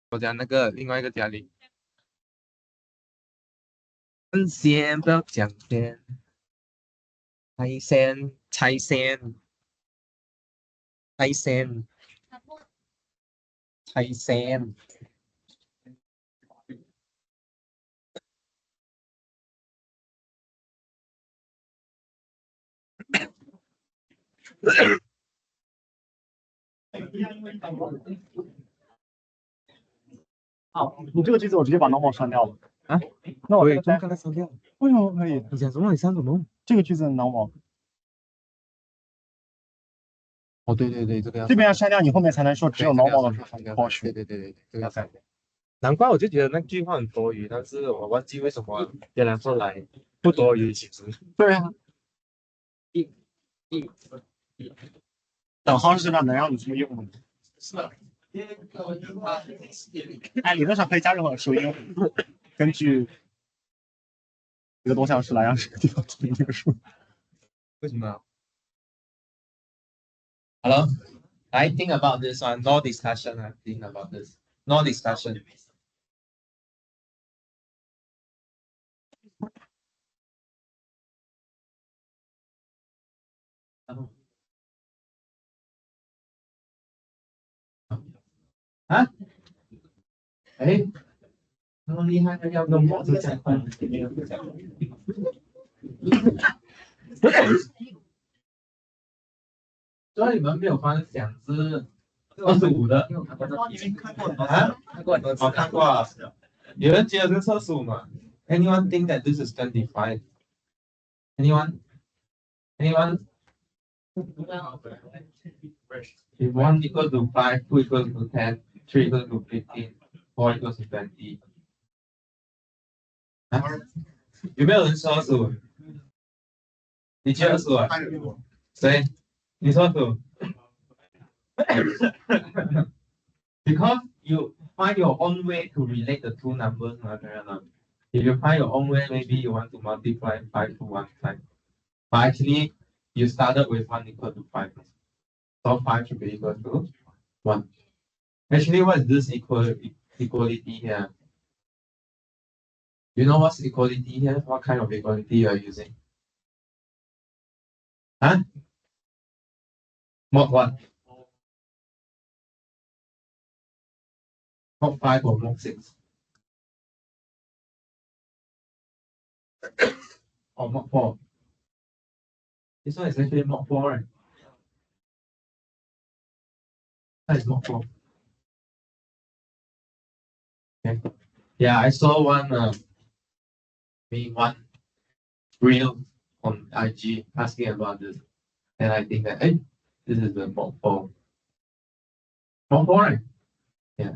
我讲那个另外一个家里，先不要讲先，拆先，拆先，拆先，拆先。好，你这个句子我直接把 normal 删掉了啊？那我可以，怎么刚才删掉？为什么可以？你讲什么？你删什么？这个句子 normal，哦，对对对，这个要这边要删掉，你后面才能说只有 normal 的时候对对对对，这个要删掉。难怪我就觉得那句话很多余，但是我忘记为什么原来后来不多余，其实。对啊，等号是能让你这么用的。是的。哎，理论上可以加任何收音，根据一个多项式来让这个地方存这个数。为什么 ？Hello, I think about this one. No discussion. I think about this. No discussion. 啊？哎，那么厉害，要跟我这讲话，所以你们没有方向是25的，啊？我看过啊。有人觉得是25吗 ？Anyone think that this is 25? Anyone? Anyone? If 1 equals to 5, 2 equals to 10, 3 equals to 15, 4 equals to 20. 啊？有没有人说25？你觉得25啊？谁？你说25？Because you find your own way to relate the two numbers, if you find your own way, maybe you want to multiply 5 to one time. But actually, you started with 1 equal to 5. So 5 should be equal to 1. Actually, what is this equality here? You know what's equality here? What kind of equality you are using? Huh? Mod what? Mod 5 or mod 6? Or mod 4? This one is actually mod 4, right? That is mod 4. Okay. Yeah, I saw one reel on IG asking about this. And I think that, hey, this is the mod 4. Mod 4, right? Yeah.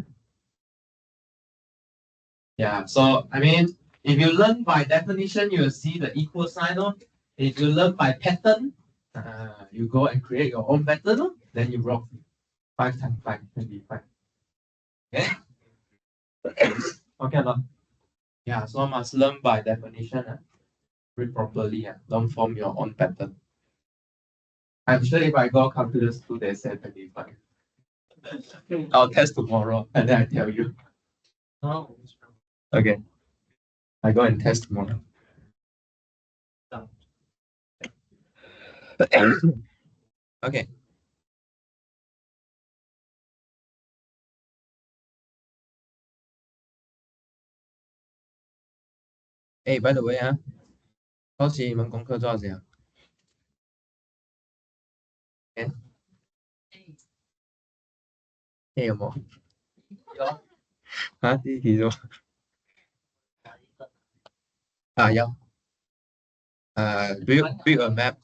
Yeah, so I mean, if you learn by definition, you will see the equal sign. If you learn by pattern, you go and create your own pattern. Then you rock 5 times 5, 25. Okay? Okay, no? Yeah, so must learn by definition. Read properly. Don't form your own pattern. I'm sure if I go computer school, they say 25. I'll test tomorrow and then I tell you. Oh. Okay. I go and test tomorrow. Okay. Hey, by the way, 好奇你们功课多少钱？有冇？有啊，第一题是吗？啊，要build a map，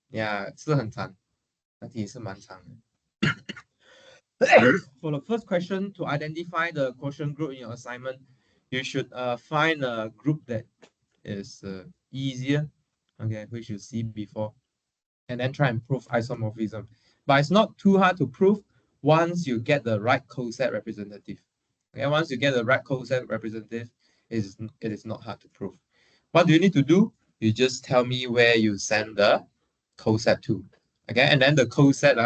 呀，是很长，那题是蛮长的。For the first question, to identify the quotient group in your assignment, you should find a group that is easier, okay, which you see before, and then try and prove isomorphism. But it's not too hard to prove once you get the right coset representative. Okay, once you get the right coset representative, it is not hard to prove. What do you need to do? You just tell me where you send the coset to. Okay, and then the coset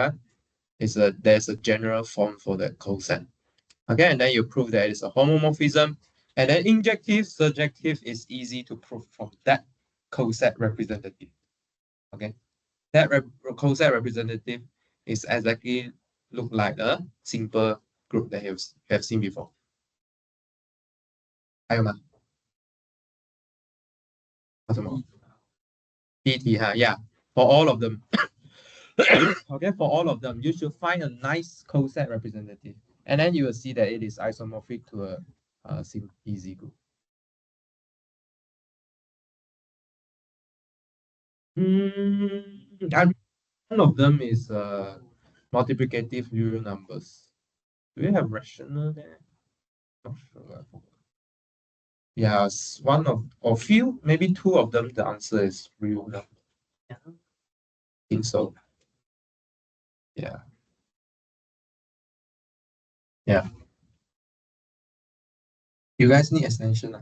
there's a general form for the coset. Okay, and then you prove that it's a homomorphism. And then injective, surjective is easy to prove from that coset representative. Okay, that coset representative is exactly look like a simple group that you have seen before. 还有吗？还有什么？第一题哈，yeah, for all of them. Okay, for all of them, you should find a nice coset representative, and then you will see that it is isomorphic to a easy group. And one of them is multiplicative real numbers. Do we have rational there? Not sure. Yes, one of or few, maybe two of them. The answer is real number. Yeah. I think so. Yeah. Yeah. You guys need extension.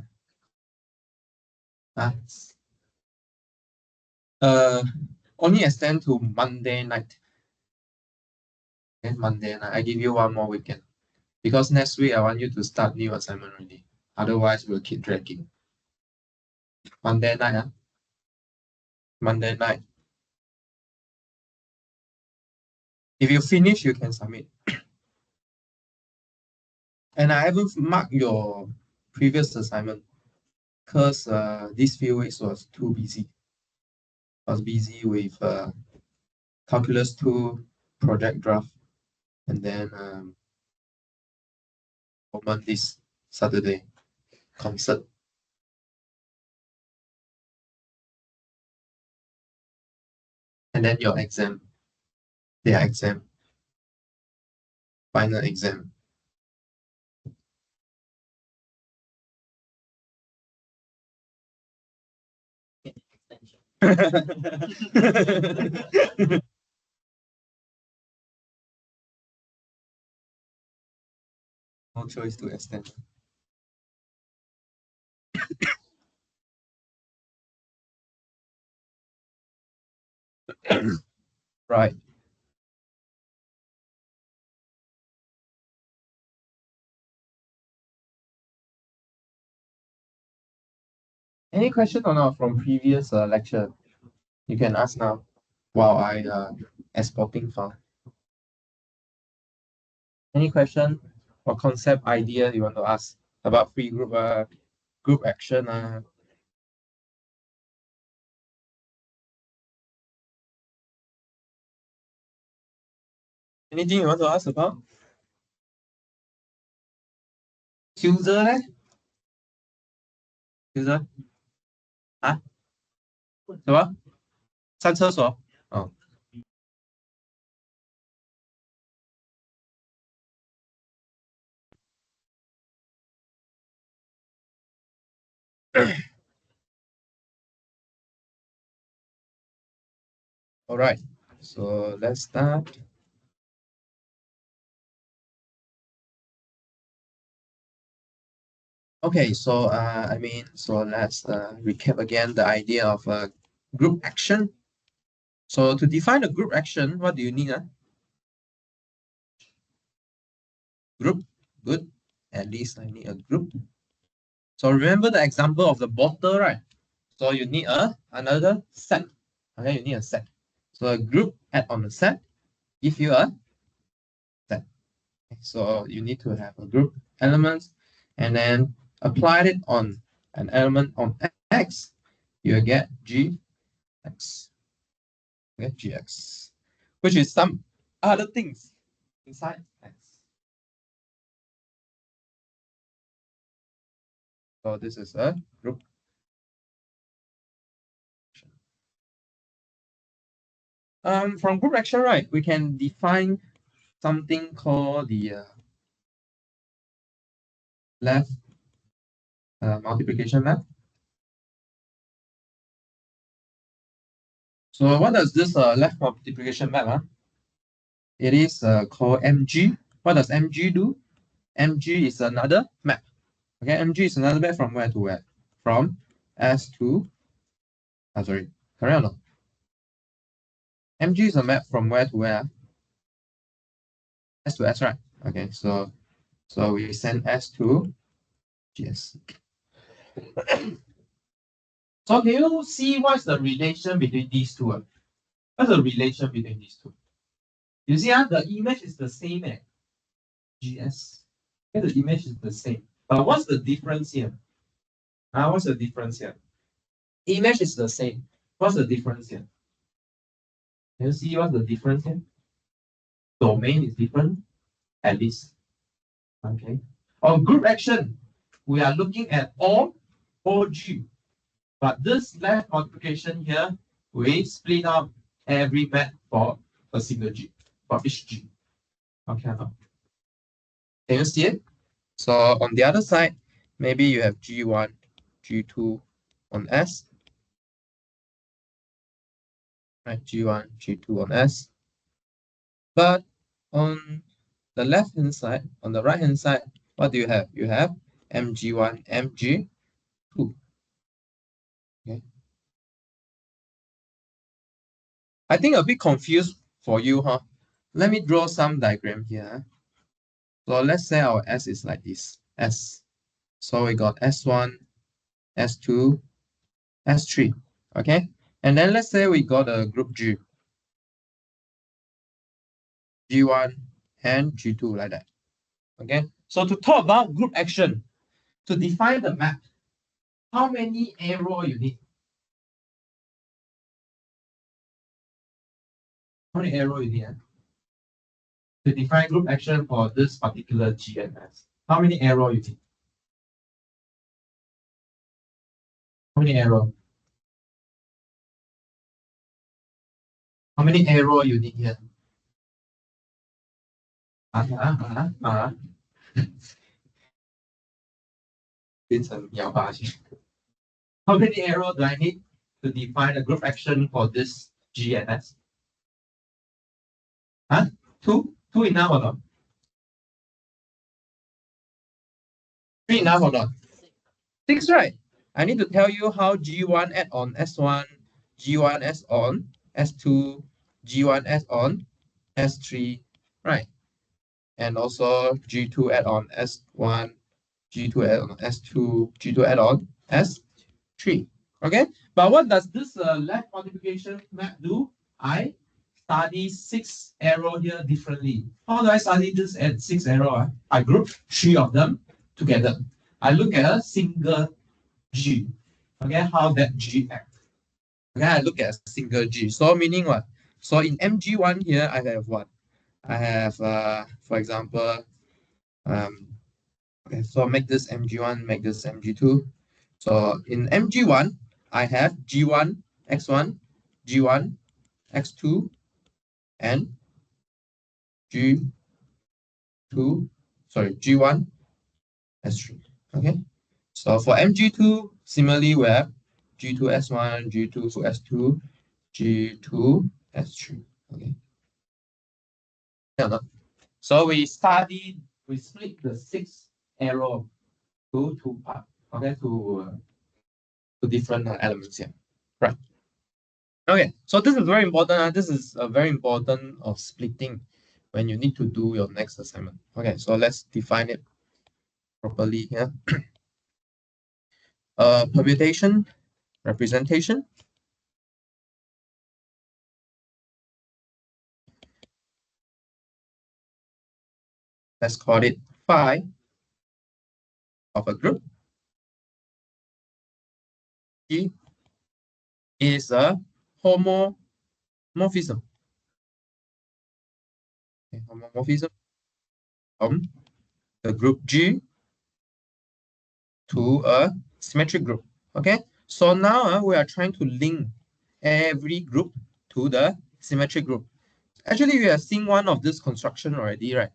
Ah. Only extend to Monday night. Okay, Monday night. I give you one more weekend. Because next week I want you to start new assignment already. Otherwise we'll keep dragging. Monday night, huh? Monday night. If you finish, you can submit. And I haven't marked your previous assignment because these few weeks was too busy. I was busy with Calculus 2 project draft, and then this Saturday concert. And then your exam, their exam, final exam. No choice to extend. Right. Any question or not from previous lecture? You can ask now while I exporting file. Any question or concept idea you want to ask about free group group action anything you want to ask about? User 呢 ？User 啊？什么？上厕所？哦。All right, so let's start. Okay, so let's recap again the idea of group action. So to define a group action, what do you need? Group, good. At least I need a group. So remember the example of the bottle, right? So you need another set. Okay, you need a set. So a group add on a set, give you a set. So you need to have a group elements, and then apply it on an element on X, you get Gx. Okay, Gx, which is some other things inside X. So this is a group. From group action, right, we can define something called the left multiplication map. So what does this left multiplication map? It is called MG. What does MG do? MG is another map. Okay, MG is another map from where to where? From S to, sorry, correct or not? MG is a map from where to where? S to S, right? Okay, so So we send S to GS. So can you see what's the relation between these two? What's the relation between these two? You see, the image is the same at GS. Okay, the image is the same. But what's the difference here? What's the difference here? Image is the same. What's the difference here? Can you see what's the difference here? Domain is different, at least. Okay. On group action, we are looking at all G. But this left multiplication here, we split up every mat for a single G, for each G. Okay. Can you see it? So on the other side, maybe you have G1, G2 on S. Right, G1, G2 on S. But on the left hand side, on the right hand side, what do you have? You have MG1, MG2. Okay. I think a bit confused for you, huh? Let me draw some diagram here. So let's say our S is like this. S. So we got S1, S2, S3. Okay. And then let's say we got a group G. G1 and G2 like that. Okay. So to talk about group action, to define the map, how many arrow you need? How many arrow you need? To define group action for this particular G and S. How many arrow you need? How many arrow? How many arrow you need here? How many arrow do I need to define a group action for this G and S? Two? Two enough or not? Three enough or not? Six, right? I need to tell you how G1 add on S1, G1 S on S2, G1 add on S3, right? And also G2 add on S1, G2 add on S2, G2 add on S3. Okay, but what does this left multiplication map do? I study 6 arrow here differently. How do I study this at 6 arrow? I group 3 of them together. I look at a single G. Okay, how that G acts. Okay, I look at a single G. So meaning what? So in MG1 here, I have what? I have, for example, okay, so make this MG1, make this MG2. So in MG1, I have G1, X1, G1, X2, and G2, sorry, G1, S3. Okay. So for MG2, similarly, we have G2, S1, G2, S2, G2, S3. Okay. So we split the 6 arrow to 2 parts. Okay, to different elements here. Right. Okay, so this is very important. This is a very important of splitting when you need to do your next assignment. Okay, so let's define it properly here. Permutation, representation. Let's call it phi of a group. G is a homomorphism. Okay, homomorphism from the group G to a symmetric group. Okay, so now we are trying to link every group to the symmetric group. Actually, we have seen one of this construction already, right?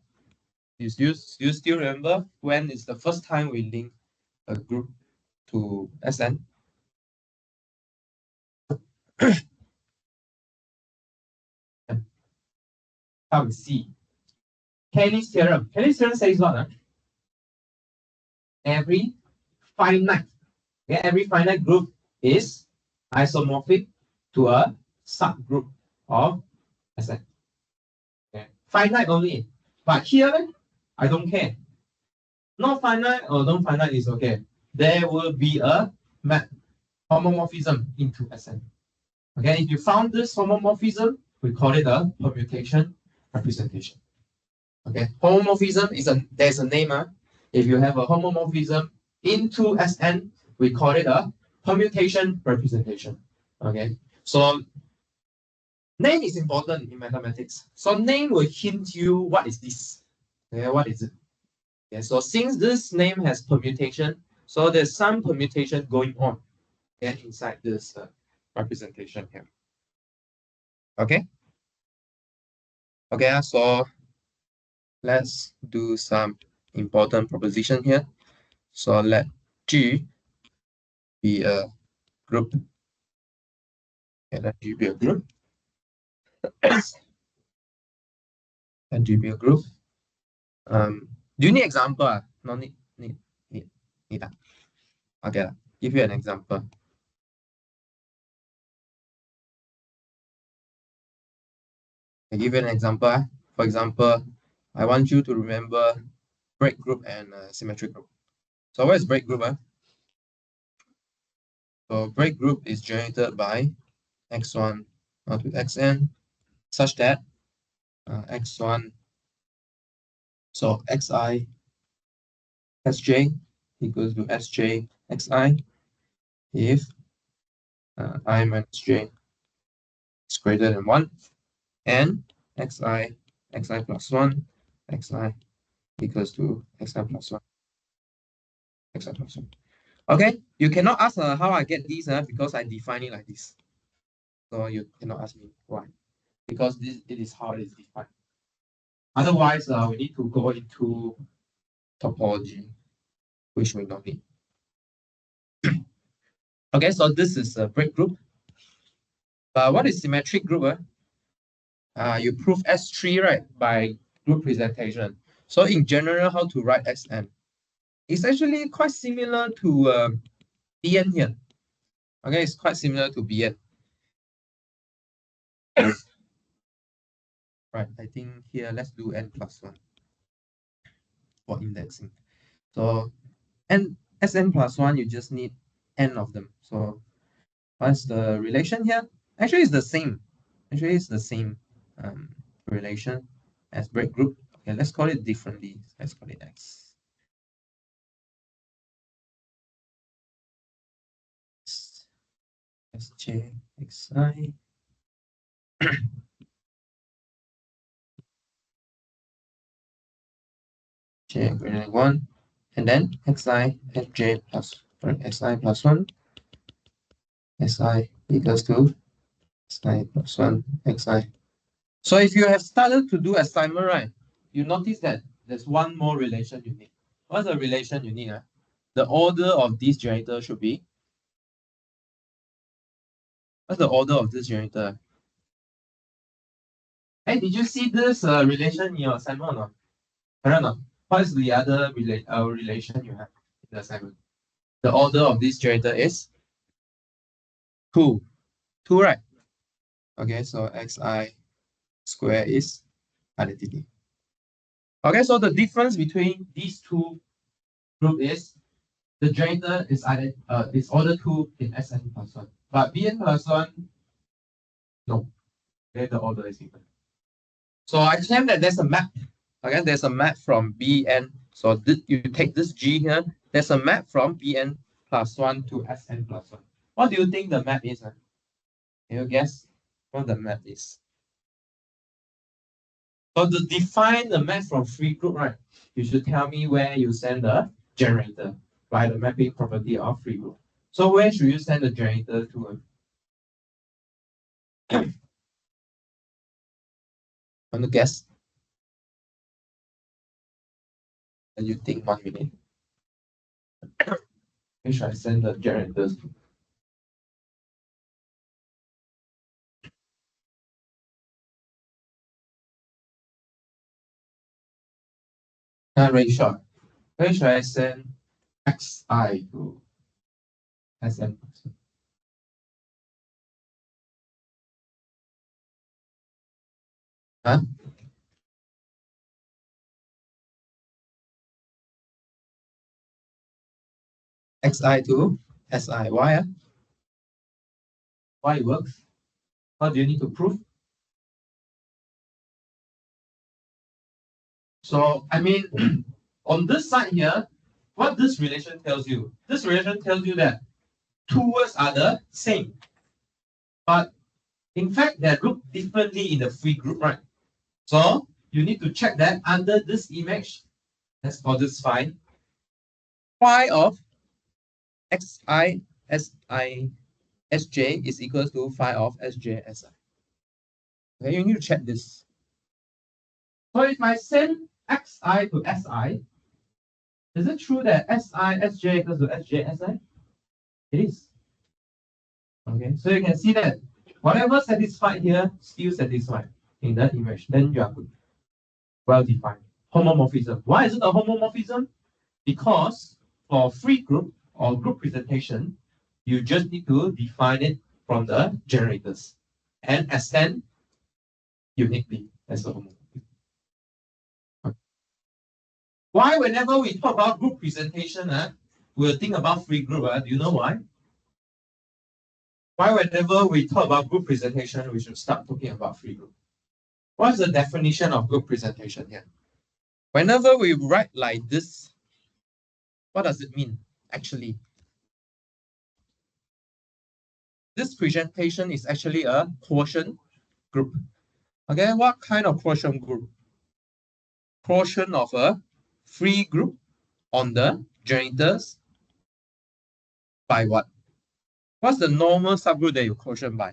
You still remember when is the first time we link a group to Sn? How we see Kelly's theorem. Kelly's theorem says what? Every finite group is isomorphic to a subgroup of Sn. Okay. Finite only. But here, I don't care. Not finite or non-finite is okay. There will be a MAT homomorphism into Sn. Okay, if you found this homomorphism, we call it a permutation representation. Okay, homomorphism is there's a name. If you have a homomorphism into Sn, we call it a permutation representation. Okay, so name is important in mathematics. So name will hint you what is this. Okay, what is it? Okay, so since this name has permutation, so there's some permutation going on inside this representation here. Okay. Okay, so let's do some important proposition here. So let G be a group. Okay, let G be a group. Let G be a group. Do you need example? No need. Need. Okay, give you an example. I give you an example. For example, I want you to remember break group and symmetric group. So what is break group? So break group is generated by x1 to xn such that x1, so xi sj equals to sj xi if I minus j is greater than 1 and xi plus 1 xi equals to xi plus 1 xi plus 1. Okay, you cannot ask how I get these because I define it like this. So you cannot ask me why. Because it is how it is defined. Otherwise, we need to go into topology, which we don't need. Okay, so this is a break group. What is symmetric group? You prove S3, right, by group presentation. So in general, how to write Sn? It's actually quite similar to Bn here. Okay, it's quite similar to Bn. Right, I think here, let's do n plus 1 for indexing. So Sn plus 1, you just need n of them. So what's the relation here? Actually, it's the same. Actually, it's the same relation as break group. Okay, let's call it differently. Let's call it x. Sj xi j greater than 1, and then xi fj plus xi plus 1 si equals to xi plus 1 xi. So if you have started to do assignment, right, you notice that there's one more relation you need. What's the relation you need? The order of this generator should be. What's the order of this generator? Hey, did you see this relation in your assignment or not? I don't know. What is the other relation you have in the assignment? The order of this generator is 2. 2, right? Okay, so xi square is identity. Okay, so the difference between these two groups is the generator is order 2 in Sn plus 1. But Bn plus 1, no. Okay, the order is different. So I claim that there's a map. Okay, there's a map from Bn. So you take this G here, there's a map from Bn plus 1 to Sn plus 1. What do you think the map is? Can you guess what the map is? So to define the map from free group, right, you should tell me where you send the generator by the mapping property of free group. So where should you send the generator to? Want to guess? And you think 1 minute. Where should I send the generators to? Very short. Where should I send xi to Sn? Huh? xi to si. Why? Why it works? What do you need to prove? So, I mean, on this side here, what this relation tells you? This relation tells you that two words are the same. But in fact, they're grouped differently in the free group, right? So you need to check that under this image, let's call this phi. Phi of xi si sj is equals to phi of sj si. Okay, you need to check this. So if I send xi to si, is it true that si sj equals to sj si? It is. Okay, so you can see that whatever satisfied here still satisfied in that image. Then you are good. Well defined. Homomorphism. Why is it a homomorphism? Because for free group or group presentation, you just need to define it from the generators and extend uniquely as a homomorphism. Why whenever we talk about group presentation, we'll think about free group. Do you know why? Why whenever we talk about group presentation, we should start talking about free group? What's the definition of group presentation here? Whenever we write like this, what does it mean actually? This presentation is actually a quotient group. Okay, what kind of quotient group? Quotient of a free group on the generators by what? What's the normal subgroup that you quotient by?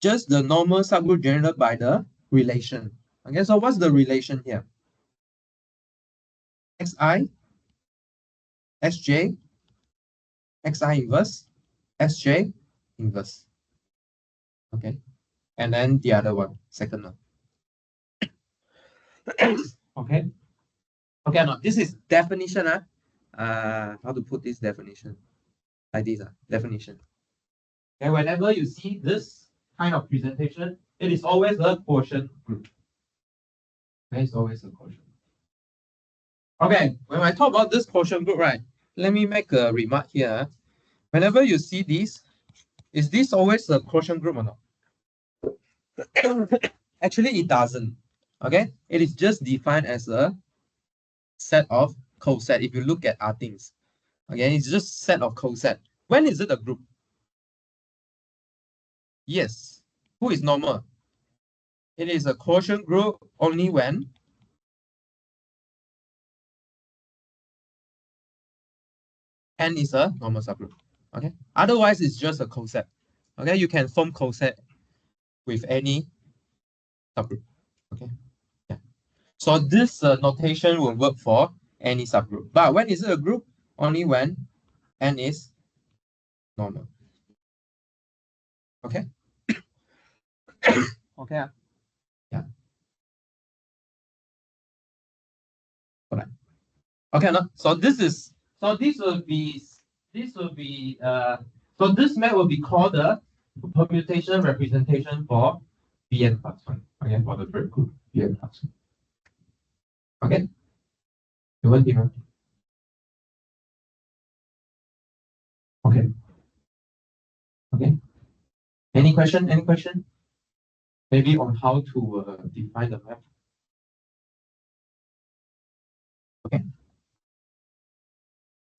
Just the normal subgroup generated by the relation. Okay, so what's the relation here? Xi, Sj, Xi inverse, Sj inverse. Okay, and then the other one, second one. Okay. Okay, no, this is definition. How to put this definition? Like this, definition. Okay, whenever you see this kind of presentation, it is always a quotient group. Okay, it's always a quotient. Okay, when I talk about this quotient group, right, let me make a remark here. Whenever you see this, is this always a quotient group or not? Actually, it doesn't. Okay, it is just defined as a set of coset. If you look at our things, okay, it's just set of coset. When is it a group? Yes. Who is normal? It is a quotient group only when n is a normal subgroup. Okay. Otherwise, it's just a coset. Okay. You can form coset with any subgroup. Okay. Yeah. So this notation will work for any subgroup. But when is it a group? Only when n is normal. Okay. Okay. Yeah. Alright. Okay. No. So this will be so this map will be called the permutation representation for Bn plus 1. Okay, for the third group, Bn plus 1. Okay. 有问题吗 Okay. Okay. Any question? Any question? Maybe on how to define the map. Okay.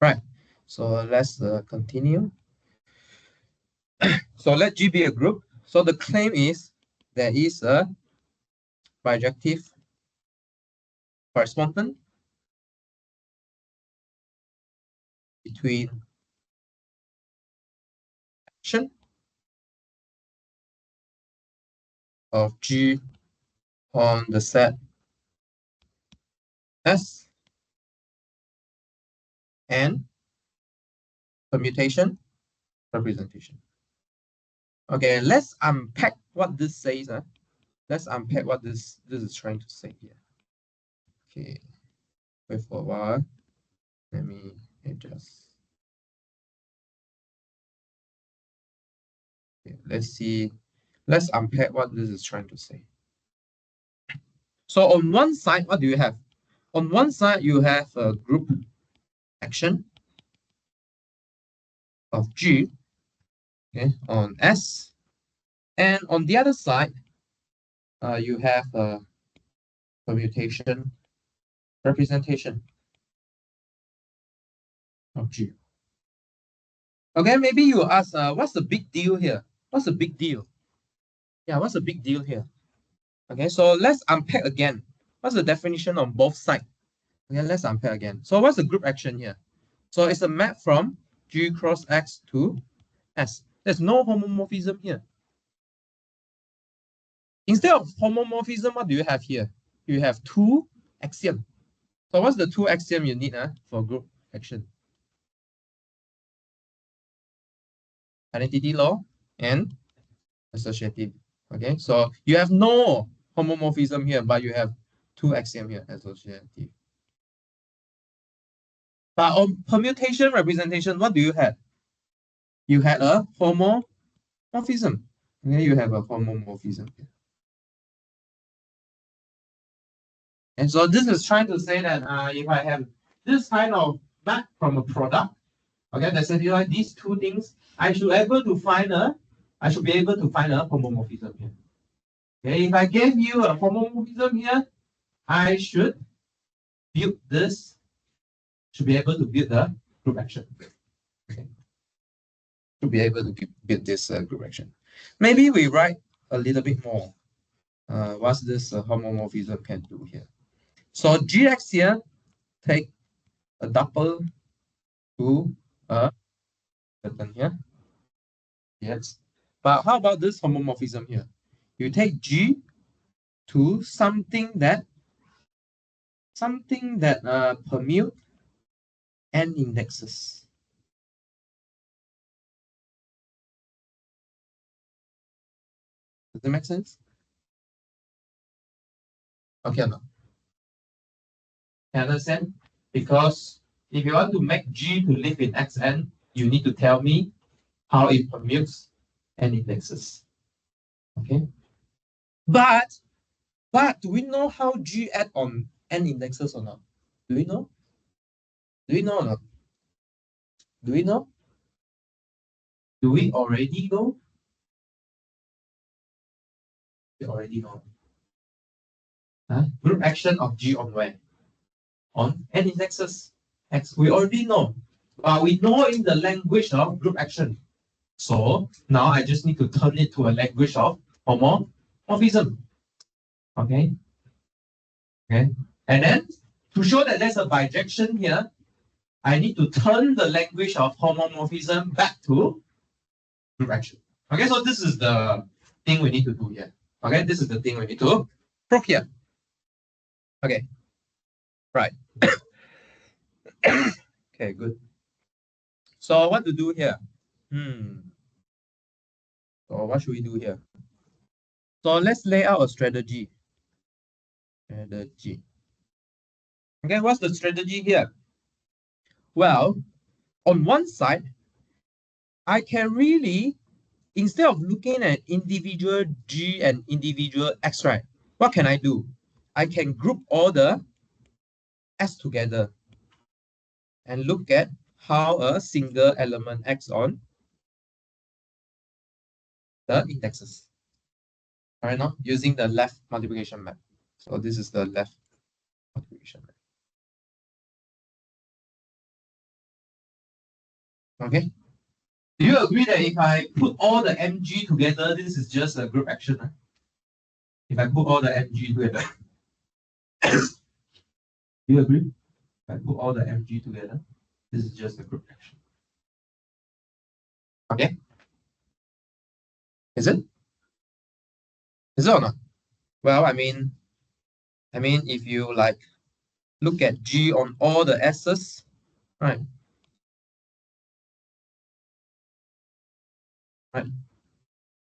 Right. So let's continue. So let G be a group. So the claim is there is a bijective correspondence between action of G on the set S and permutation representation. Okay, let's unpack what this says. Let's unpack what this is trying to say here. Okay, wait for a while. Let me adjust. Okay, let's see. Let's unpack what this is trying to say. So on one side, what do you have? On one side, you have a group action of G, okay, on S. And on the other side, you have a permutation representation of G. Okay, maybe you ask, what's the big deal here? What's the big deal? Yeah, what's the big deal here? Okay, so let's unpack again. What's the definition on both sides? Okay, let's unpack again. So what's the group action here? So it's a map from G cross X to S. There's no homomorphism here. Instead of homomorphism, what do you have here? You have two axioms. So what's the two axiom you need for group action? Identity law and associative. Okay, so you have no homomorphism here, but you have two axioms here, associative. But on permutation representation, what do you have? You had a homomorphism. Okay, you have a homomorphism here. And so this is trying to say that if I have this kind of map from a product, okay, that satisfy these two things, I should be able to find a homomorphism here. Okay, if I gave you a homomorphism here, I should build this, should be able to build the group action. Okay. Should be able to build this group action. Maybe we write a little bit more. What this homomorphism can do here. So Gx here, take a double to a certain here. Yes. But how about this homomorphism here? You take G to something that permute n indexes. Does that make sense? Okay, no. Can you understand? Because if you want to make G to live in Xn, you need to tell me how it permutes n indexes. Okay. But do we know how G add on n indexes or not? Do we know? Do we know or not? Do we know? Do we already know? We already know. Group action of G on where? On n indexes X. We already know. We know in the language of group action. So now I just need to turn it to a language of homomorphism. Okay. Okay. And then to show that there's a bijection here, I need to turn the language of homomorphism back to group action. Okay, so this is the thing we need to do here. Okay, this is the thing we need to prove here. Okay, right. Okay, good. So what to do here? So what should we do here? So let's lay out a strategy. Okay, what's the strategy here? Well, on one side, I can really, instead of looking at individual G and individual X, right? What can I do? I can group all the S together and look at how a single element acts on the indexes. All right, now using the left multiplication map. So this is the left multiplication map. Okay. Do you agree that if I put all the mg together, this is just a group action? If I put all the mg together, do you agree? If I put all the mg together, this is just a group action. Okay. Is it? Is it or not? Well, I mean, if you like look at G on all the S's, right? Right.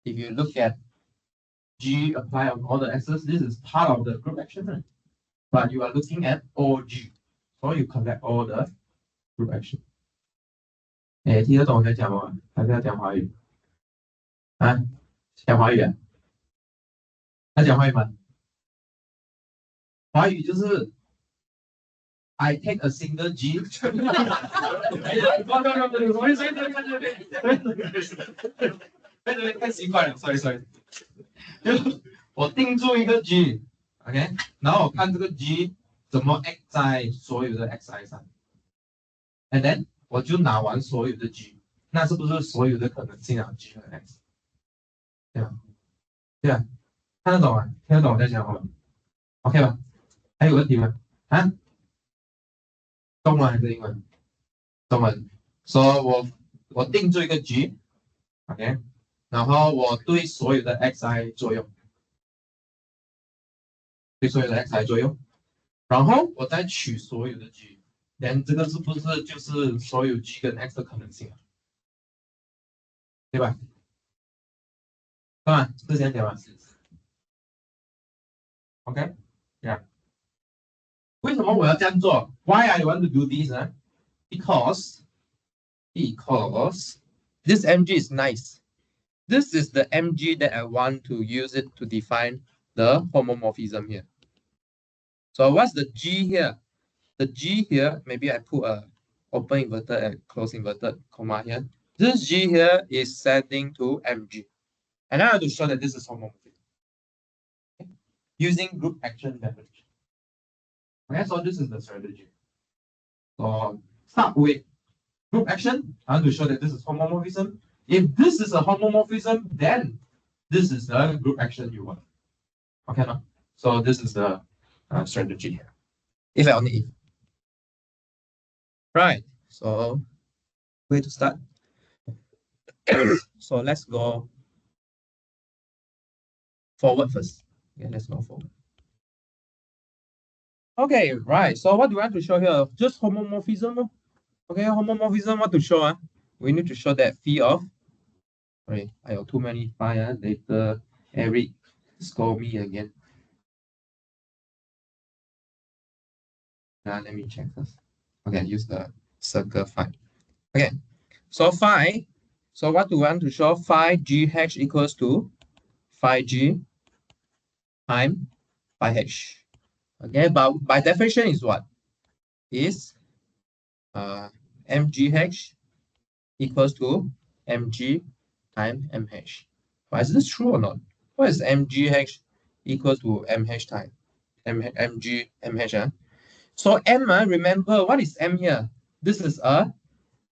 If you look at G apply on all the S's, this is part of the group action, right? But you are looking at OG, so you collect all the group action. 听得懂我在讲吗？还是要讲华语？讲华语啊？要讲华语吗？华语就是 I take a single G. 太奇怪了，sorry。就我定住一个 G，OK，、然后我看这个 G 怎么 act 在所有的 xi 上，and then 我就拿完所有的 G，那是不是所有的可能性啊 G 和 x？对吧？对吧？看得懂吗？听得懂我在讲吗 ？OK 吧？还有问题吗？啊？中文还是英文？中文。所以我定住一个 G，OK，、然后我对所有的 xi 作用，对所有的 xi 作用，然后我再取所有的 G，连这个是不是就是所有 G 跟 x 的可能性啊？对吧？对吧？是这样讲吗？OK，yeah。为什么我要这样做？Why I want to do this 呢？Because this MG is nice. This is the MG that I want to use it to define the homomorphism here. So what's the G here? The G here, maybe I put a open inverted and close inverted comma here. This G here is setting to MG. And I have to show that this is homomorphic. Okay? Using group action definition. Okay, so this is the strategy. So start with group action. I want to show that this is homomorphism. If this is a homomorphism, then this is the group action you want. Okay, no? So this is the strategy here. If and only if. Right. So way to start. So let's go forward first. Okay, let's go forward. Okay, right. So what do we want to show here? Just homomorphism. Okay, homomorphism, what to show? We need to show that phi of. Sorry, I have too many phi. Later, Eric scold me again. Let me check first. Okay, use the circle phi. Okay, so phi. So what do we want to show? Phi gh equals to phi g times phi h. Okay, but by definition is what? Is mgh equals to mg times mh. But is this true or not? What is mgh equals to mh times mg mh? So m, remember what is m here? This is a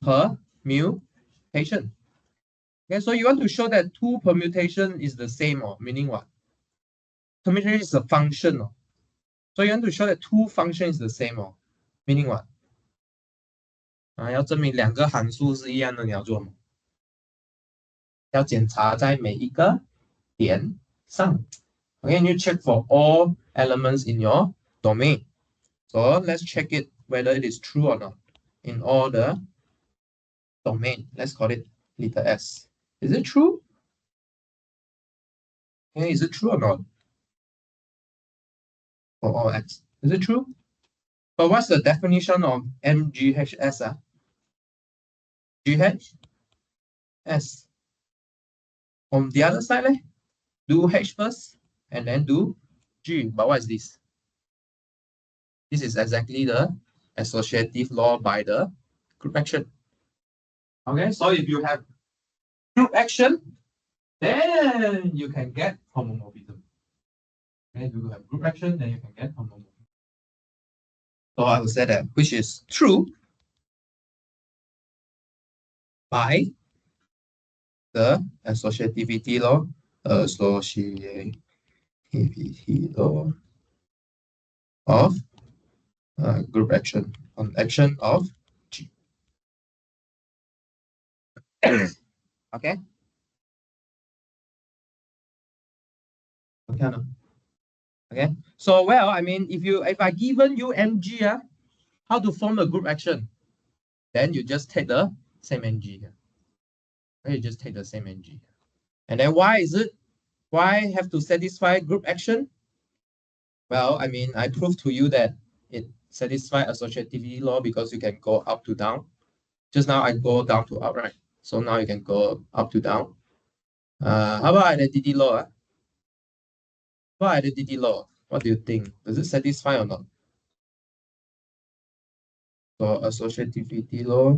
permutation. Okay, so you want to show that two permutation is the same, or meaning what? Permutation is a function. Or. So you want to show that two function is the same, or meaning what? 要证明两个函数是一样的，你要做吗？要检查在每一个点上。Okay, and you check for all elements in your domain. So let's check it whether it is true or not in all the domain. Let's call it letter S. Is it true? Okay, is it true or not? For all X. Is it true? But what's the definition of MGHS? GHS. On the other side, do H first and then do G. But what is this? This is exactly the associative law by the group action. Okay, so if you have group action, then you can get homomorphism. Okay, if you have group action, then you can get homomorphism. So I will say that which is true by the associativity law, of group action on action of G. Okay. Okay. Okay. So well, I mean, if I given you MG, how to form a group action, then you just take the same MG here. Okay, you just take the same MG. And then why is it? Why have to satisfy group action? Well, I mean, I proved to you that it satisfies associativity law because you can go up to down. Just now I go down to up, right? So now you can go up to down. How about identity law? How about identity law? What do you think? Does it satisfy or not? So associativity law.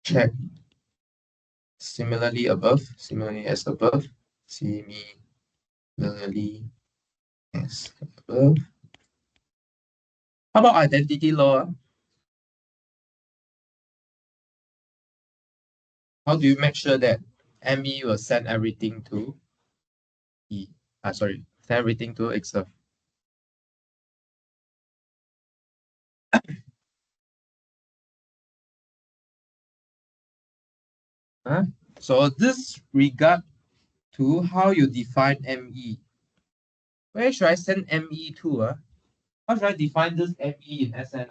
Check. Similarly as above. Similarly as above. How about identity law? How do you make sure that ME will send everything to E? Send everything to itself. So this regard to how you define ME. Where should I send ME to? How should I define this ME in SN?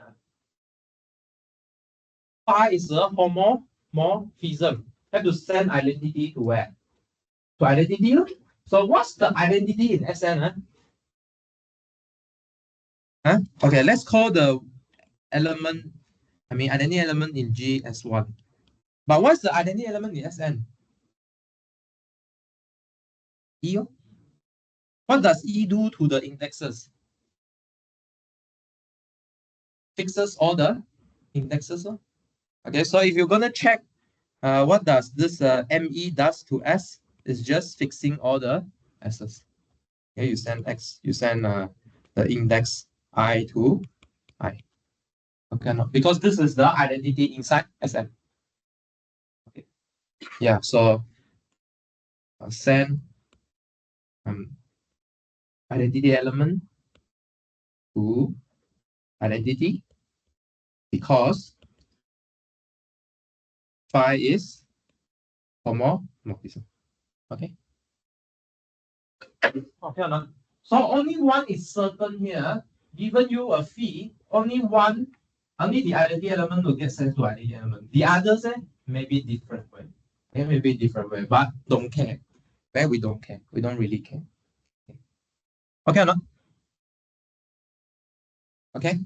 Phi is a homomorphism. Have to send identity to where? To identity. So what's the identity in SN? Okay, let's call the element, identity element in G as 1. But what's the identity element in SN? E. What does E do to the indexes? Fixes all the indexes. Okay, so if you're gonna check what does this ME does to S, is just fixing all the S's. Okay, you send the index I to I. Okay, no, because this is the identity inside SM. Okay. Yeah, so send identity element to identity because phi is homomorphism. Okay. Okay or not? So only one is certain here. Given you a phi, only the identity element will get sent to identity element. The others may be different way. They may be different way, but don't care. Where we don't care. We don't really care. Okay or not? Okay.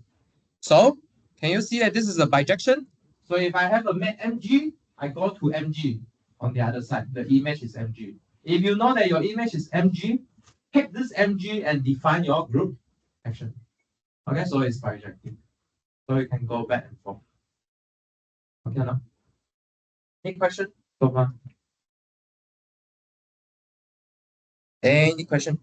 So can you see that this is a bijection? So if I have a MG, I go to MG on the other side. The image is MG. If you know that your image is MG, take this MG and define your group action. Okay, so it's bijective. So you can go back and forth. Okay, now. Any question so far? Any question?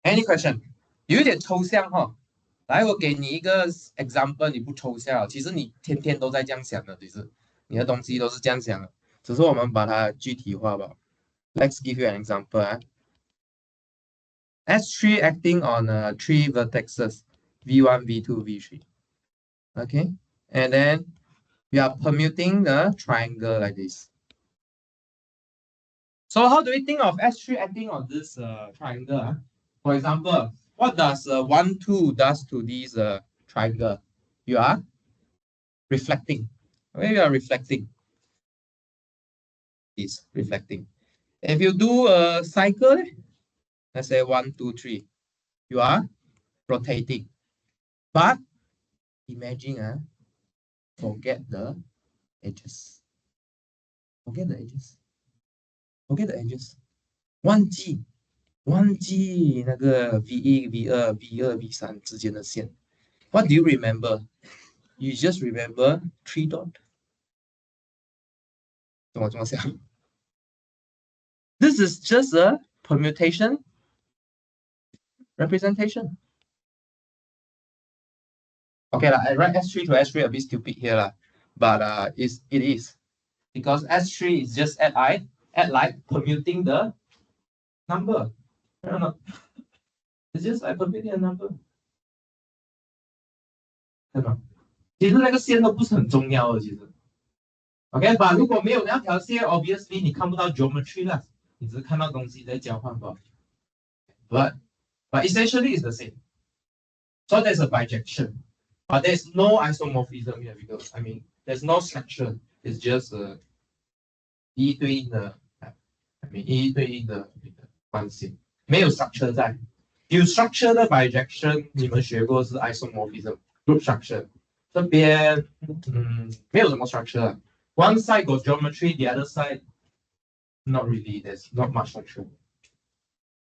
Any question? 有一点抽象哈。来，我给你一个 example，你不抽象，其实你天天都在这样想的，其实你的东西都是这样想的，只是我们把它具体化吧。Let's give you an example. S3 acting on 3 vertices, V1, V2, V3. Okay, and then we are permuting the triangle like this. So how do we think of S3 acting on this triangle? For example, what does 1, 2 does to this triangle? You are reflecting. Okay, you are reflecting. Is reflecting. If you do a cycle, let's say 1, 2, 3, you are rotating. But imagine, forget the edges. Forget the edges. Forget the edges. 忘记那个 V1, V2, V2, V3 之间的线。What do you remember? You just remember 3 dot. 怎么想？ This is just a permutation representation. Okay, I write S3 to S3 a bit stupid here, but it is. Because S3 is just add like permuting the number. No. It's just like permuting a number. 其实那个线都不是很重要的，其实。OK， 把如果没有那条线 ，obviously 你看不到 geometry 啦，你只是看到东西在交换吧。But essentially it's the same. So there's a bijection, but there's no isomorphism here because there's no structure. It's just 一对应的一对应的关系，没有 structure 在。有 structure 的 bijection， 你们学过是 isomorphism group structure。这边没有什么 structure。One side got geometry, the other side not really. There's not much structure.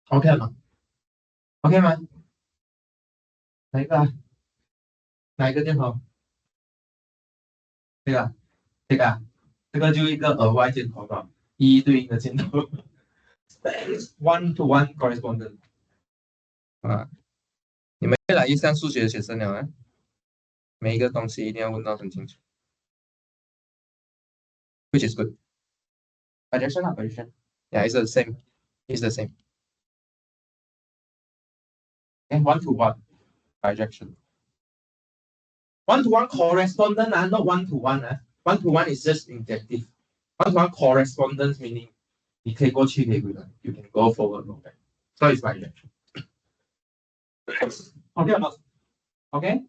OK 吗？OK 吗？哪一个啊？哪一个箭头？这个啊，这个啊，这个就一个额外箭头吧，一对应的箭头，one to one correspondence 啊。你们越来越像数学的学生了啊，每一个东西一定要问到很清楚，which is good. Projection 啊，projection. Yeah, it's the same. It's the same. And one to one projection. One to one correspondence, not one to one. One to one is just injective. One to one correspondence meaning 你可以过去，可以回来 you can go forward, go back. So it's projection. Okay or not? Okay.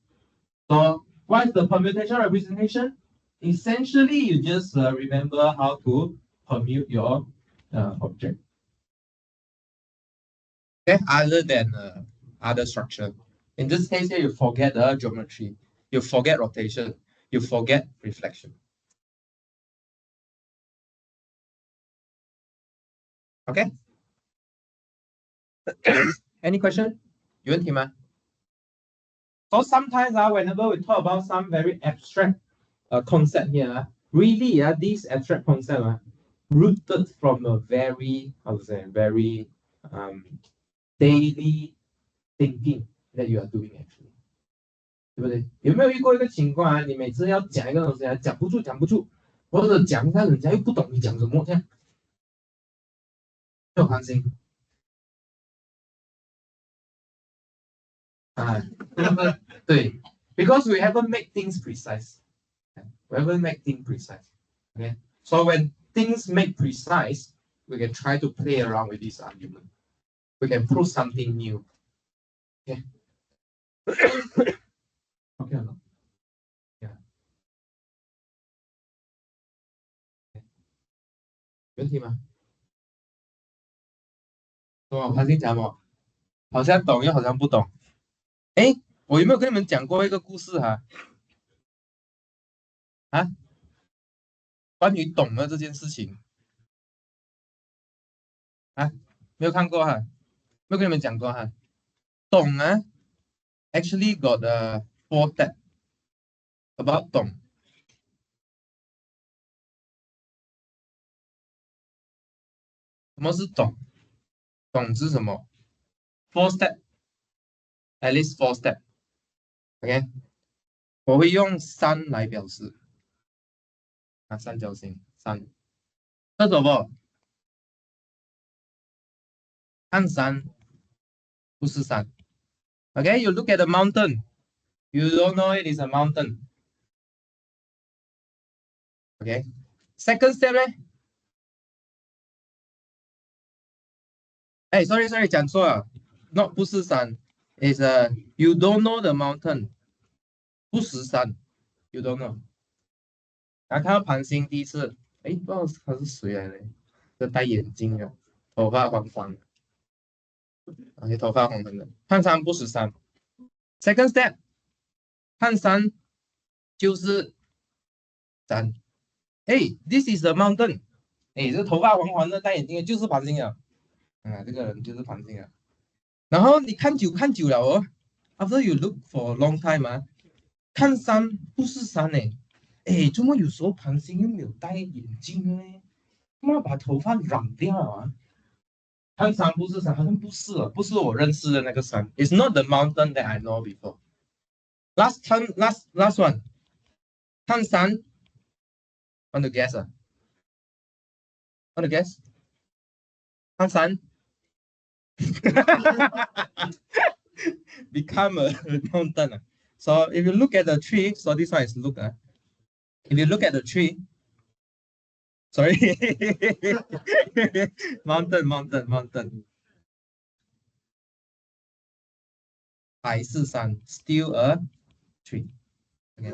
So what is the permutation representation? Essentially, you just remember how to permute your object. Okay, other than other structure. In this case here, you forget the geometry, you forget rotation, you forget reflection. Okay. Any question? 有问题吗? So sometimes whenever we talk about some very abstract concept here, really these abstract concepts rooted from a very, how to say, very daily thinking that you are doing actually. 对不对？有没有遇过一个情况啊？你每次要讲一个东西讲不出，或者讲一下人家又不懂你讲什么，这样就担心啊，对，because we haven't make things precise. We haven't make things precise. Okay, so when things make precise, we can try to play around with this argument. We can prove something new. Okay. Okay or not? Yeah. 有问题吗？我还是讲我好像懂又好像不懂。哎，我有没有跟你们讲过一个故事哈？啊，关于懂了这件事情啊，没有看过哈，没有跟你们讲过哈。懂啊，actually got a four step about 懂。什么是懂？懂是什么？Four step, at least four step. OK，我会用山来表示啊，三角形山。这什么？看山不是山。OK，you look at the mountain. You don't know it is a mountain. OK. Second step 呢？哎，sorry，讲错了，not 不是山，is you don't know the mountain，不识山，you don't know。然后看到繁星第一次，哎，不知道他是谁来的，这戴眼镜的，头发黄黄的，而且头发红红的，看山不识山。Second step，看山就是山。哎，this is the mountain。哎，这头发黄黄的戴眼镜的就是繁星啊，啊，这个人就是繁星啊。然后你看久了哦，after you look for a long time 啊，看山不是山呢，哎，怎么有时候繁星又没有戴眼镜呢？怎么把头发染掉啊？看山不是山，好像不是啊，不是我认识的那个山。It's not the mountain that I know before. Last time, last one. 看山，want to guess 啊？Want to guess？看山，become a mountain 啊。So if you look at the tree, so this one is look 啊。If you look at the tree, sorry, mountain. 海是山 still a tree. Okay.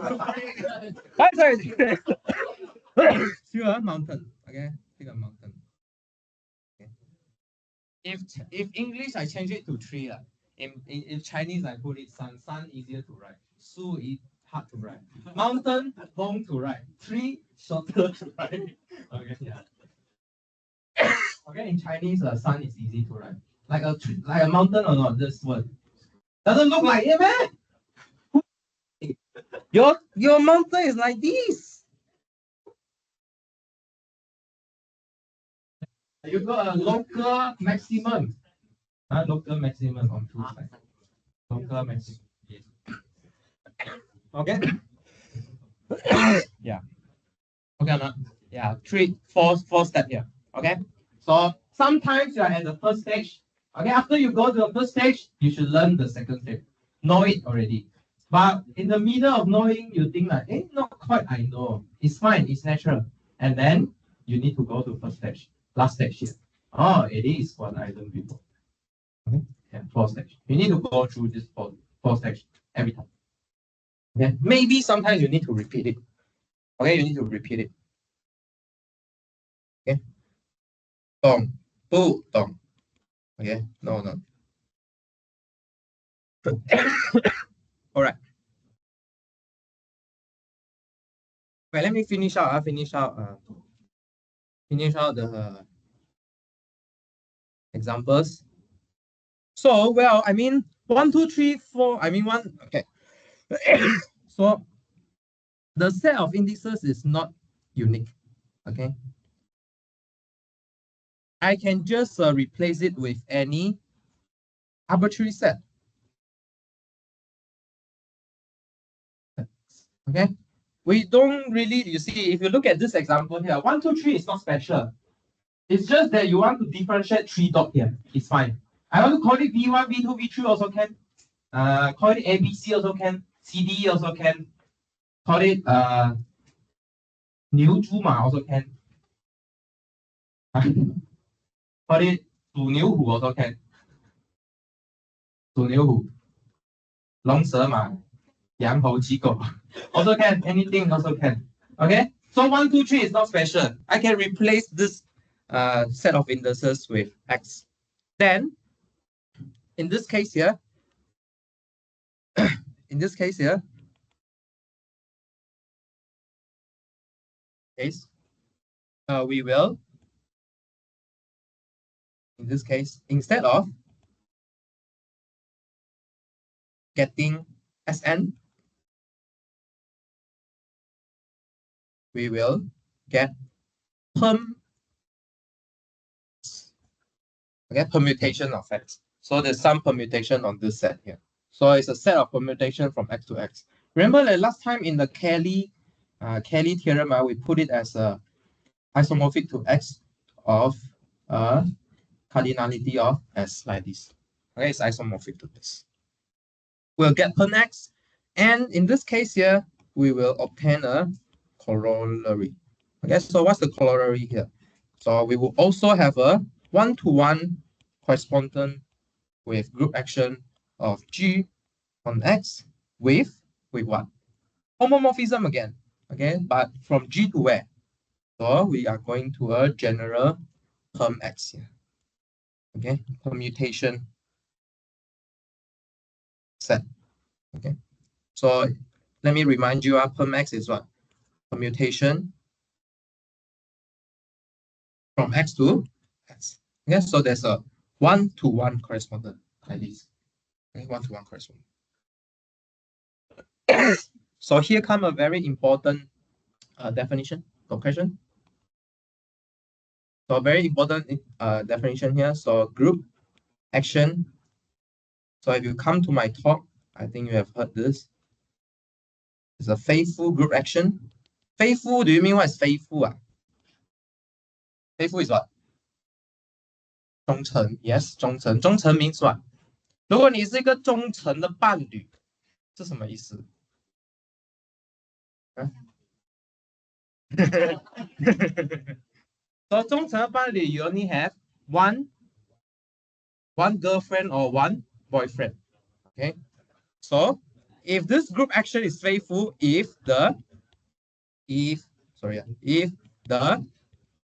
Sorry. Still a mountain. Okay, still a mountain. Okay. If English I change it to tree. In Chinese I put it sun. Sun easier to write. Su is hard to write. Mountain long to write. Tree shorter to write. Okay, yeah. Okay, in Chinese sun is easy to write. like a mountain or not? This one doesn't look like it, man. Your mountain is like this. You got a local maximum. Local maximum on two sides. Local maximum. Yes. Okay. Yeah. Okay, no? Yeah, four step here. Okay. So sometimes you are at the first stage. Okay, after you go to the first stage, you should learn the second stage. Know it already. But in the middle of knowing, you think like, not quite I know. It's fine, it's natural. And then you need to go to first stage, last stage here. Oh, it is what I learned before. Okay, yeah, four stage. You need to go through this four stage every time. Okay, maybe sometimes you need to repeat it. Okay, you need to repeat it. Okay. Dong, bu, dong. Okay, no. All right. Okay, let me finish out. Finish out the examples. So, well, I mean, 1, 2, 3, 4. I mean, one. Okay. So, the set of indices is not unique. Okay. I can just replace it with any arbitrary set. Okay. We don't really, you see, if you look at this example here, 1, 2, 3 is not special. It's just that you want to differentiate 3 dot here. It's fine. I want to call it V1, V2, V3 also can. Call it ABC also can. CD also can. Call it Niu Zhu Ma also can. Call it Zu Niu Hu also can. Zu Niu Hu. Long Se Ma. Yang Hou Qi Gou. Also can. Anything also can. Okay? So 1, 2, 3 is not special. I can replace this set of indices with X. Then, in this case here, we will, in this case, instead of getting Sn, we will get permutation of X. So there's some permutation on this set here. So it's a set of permutation from X to X. Remember that last time in the Kelly theorem, we put it as a isomorphic to X of cardinality of S like this. Okay, it's isomorphic to this. We'll get perm X, and in this case here, we will obtain a corollary. Okay, so what's the corollary here? So we will also have a one-to-one correspondent with group action of G on X with what? Homomorphism again. Okay, but from G to where? So we are going to a general perm X here. Okay, permutation set. Okay, so let me remind you, perm X is what? Permutation from X to X. Okay, so there's a one-to-one correspondent like this. Okay, one-to-one correspondent. So here come a very important definition or question. So very important definition here. So group action. So if you come to my talk, I think you have heard this. It's a faithful group action. Faithful, do you mean what is faithful? Faithful is what? 忠诚 ，yes， 忠诚。忠诚 means what？ 如果你是一个忠诚的伴侣，是什么意思？So 忠诚的伴侣 you only have one girlfriend or one boyfriend. Okay. So if this group action is faithful, if the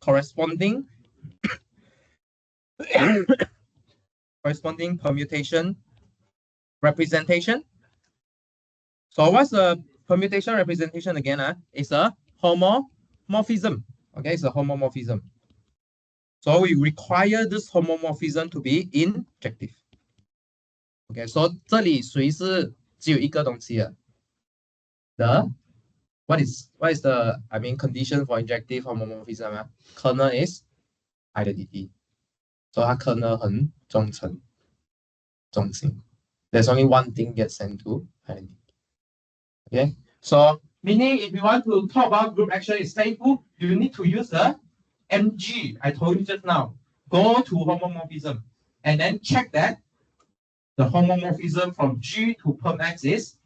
corresponding permutation representation. So what's the permutation representation again? It's a homomorphism. Okay, it's a homomorphism. So we require this homomorphism to be injective. Okay, so 这里谁是只有一个东西的 The what is the condition for injective homomorphism 啊 Kernel is identity. So 它 kernel 很忠诚中心 There's only one thing gets sent to identity. Okay, so meaning if you want to talk about group action is faithful, you need to use the MG I told you just now. Go to homomorphism and then check that the homomorphism from G to perm X is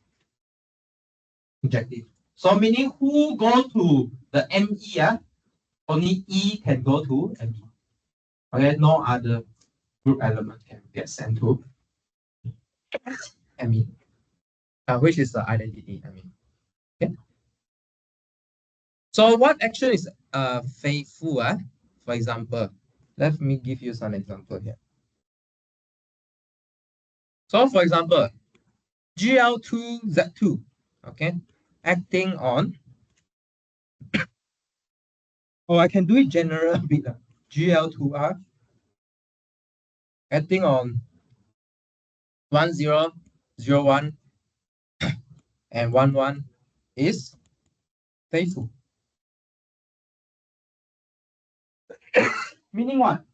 injective. So meaning who go to the ME, only E can go to ME. Okay, no other group element can get sent to ME, which is the identity. Okay. So what action is faithful? For example, let me give you some example here. So for example, GL2Z2, okay, acting on, I can do it general a bit. GL2R acting on 1001 and 11 is faithful. Meaning what?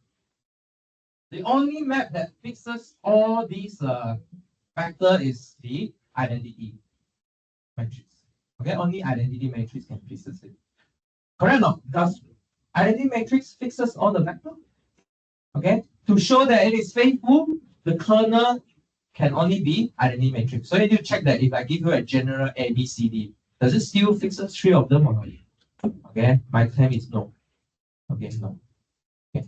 The only map that fixes all these factor is the identity matrix. Okay, only identity matrix can fix it. Correct or not? Does identity matrix fixes all the vector? Okay, to show that it is faithful, the kernel can only be identity matrix. So you need to check that if I give you a general A, B, C, D, does it still fixes 3 of them or not? Okay, my claim is no. Okay, no. Okay.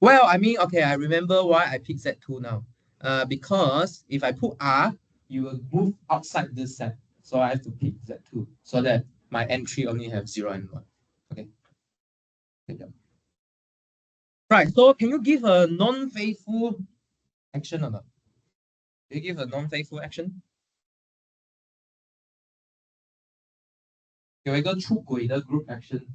Well, okay, I remember why I picked Z2 now. Because if I put R, you will move outside this set. So I have to pick Z2 so that my entry only have 0 and 1. Okay. Right, so can you give a non-faithful action or not? Can you give a non-faithful action? 有一个出轨的 group action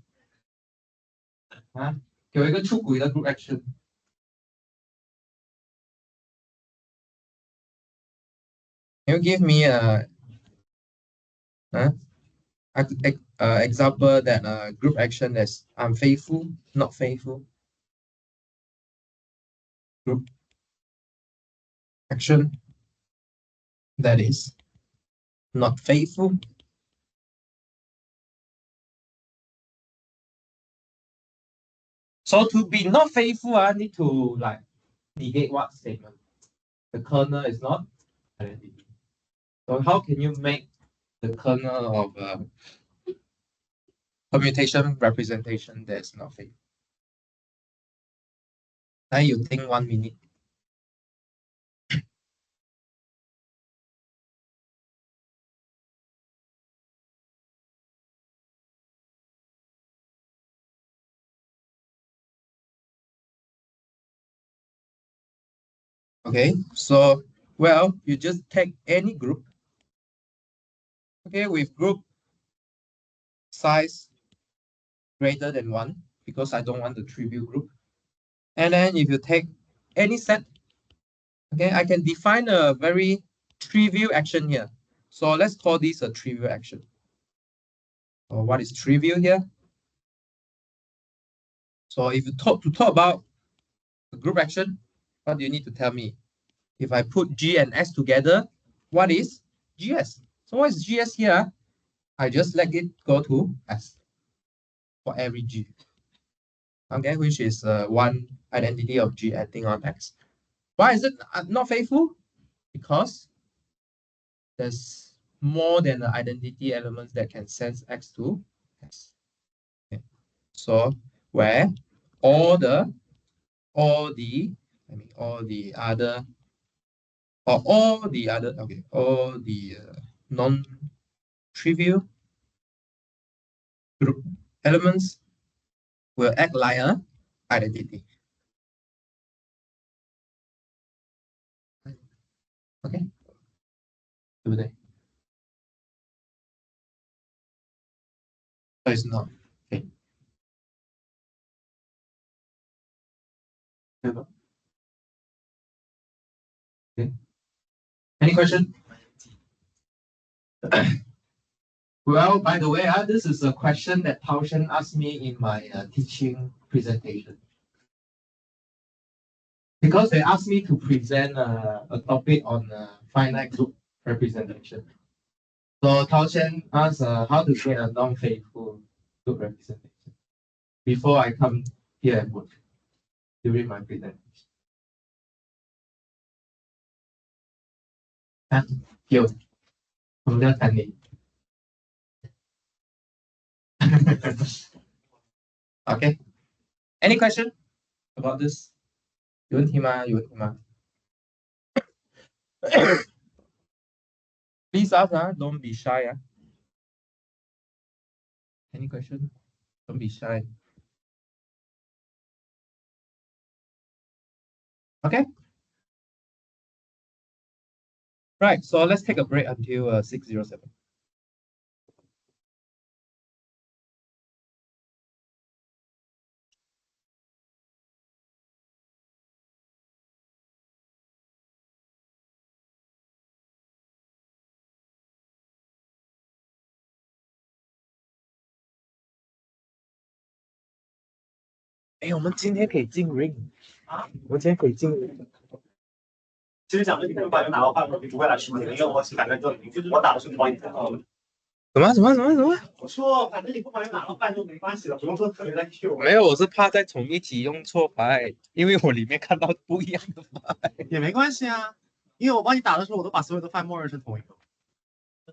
啊，有一个出轨的 group action。Can you give me example that group action is unfaithful, not faithful? Group action that is not faithful. So to be not faithful, I need to like negate what statement? The kernel is not identity. So how can you make the kernel of permutation representation that is not faithful? Now you think 1 minute. Okay, so well, you just take any group. Okay, with group size greater than 1 because I don't want the trivial group. And then if you take any set, okay, I can define a very trivial action here. So let's call this a trivial action. Or what is trivial here? So if you talk about a group action, what do you need to tell me? If I put G and S together, what is GS? So what is GS here? I just let it go to S for every G. Okay, which is one identity of G acting on X. Why is it not faithful? Because there's more than the identity elements that can sense X to S. Okay. So where all the non-trivial group elements will act like a identity. Okay. Do they? So it's not. Okay. Okay. Any question? Well, by the way, this is a question that Taoshen asked me in my teaching presentation. Because they asked me to present a topic on finite group representation. So Taoshen asked how to get a non-faithful group representation before I come here and work during my presentation. 有，我们要看你。Okay. Any question about this? 有问题吗？有问题吗？Please ask, don't be shy. Any question? Don't be shy. Okay. Right, so let's take a break until 6:07. Eh, 我们今天可以进 ring 啊！我们今天可以进 ring。其实讲的你不把人拿到办公，你不会来吃你，因为我反正就我打的是帮你看到的。什么？我说反正你不把人拿到办就没关系了，不用说特别在 Q。没有，我是怕在同一题用错牌，因为我里面看到不一样的牌。也没关系啊，因为我帮你打的时候，我都把所有的牌默认成同一个。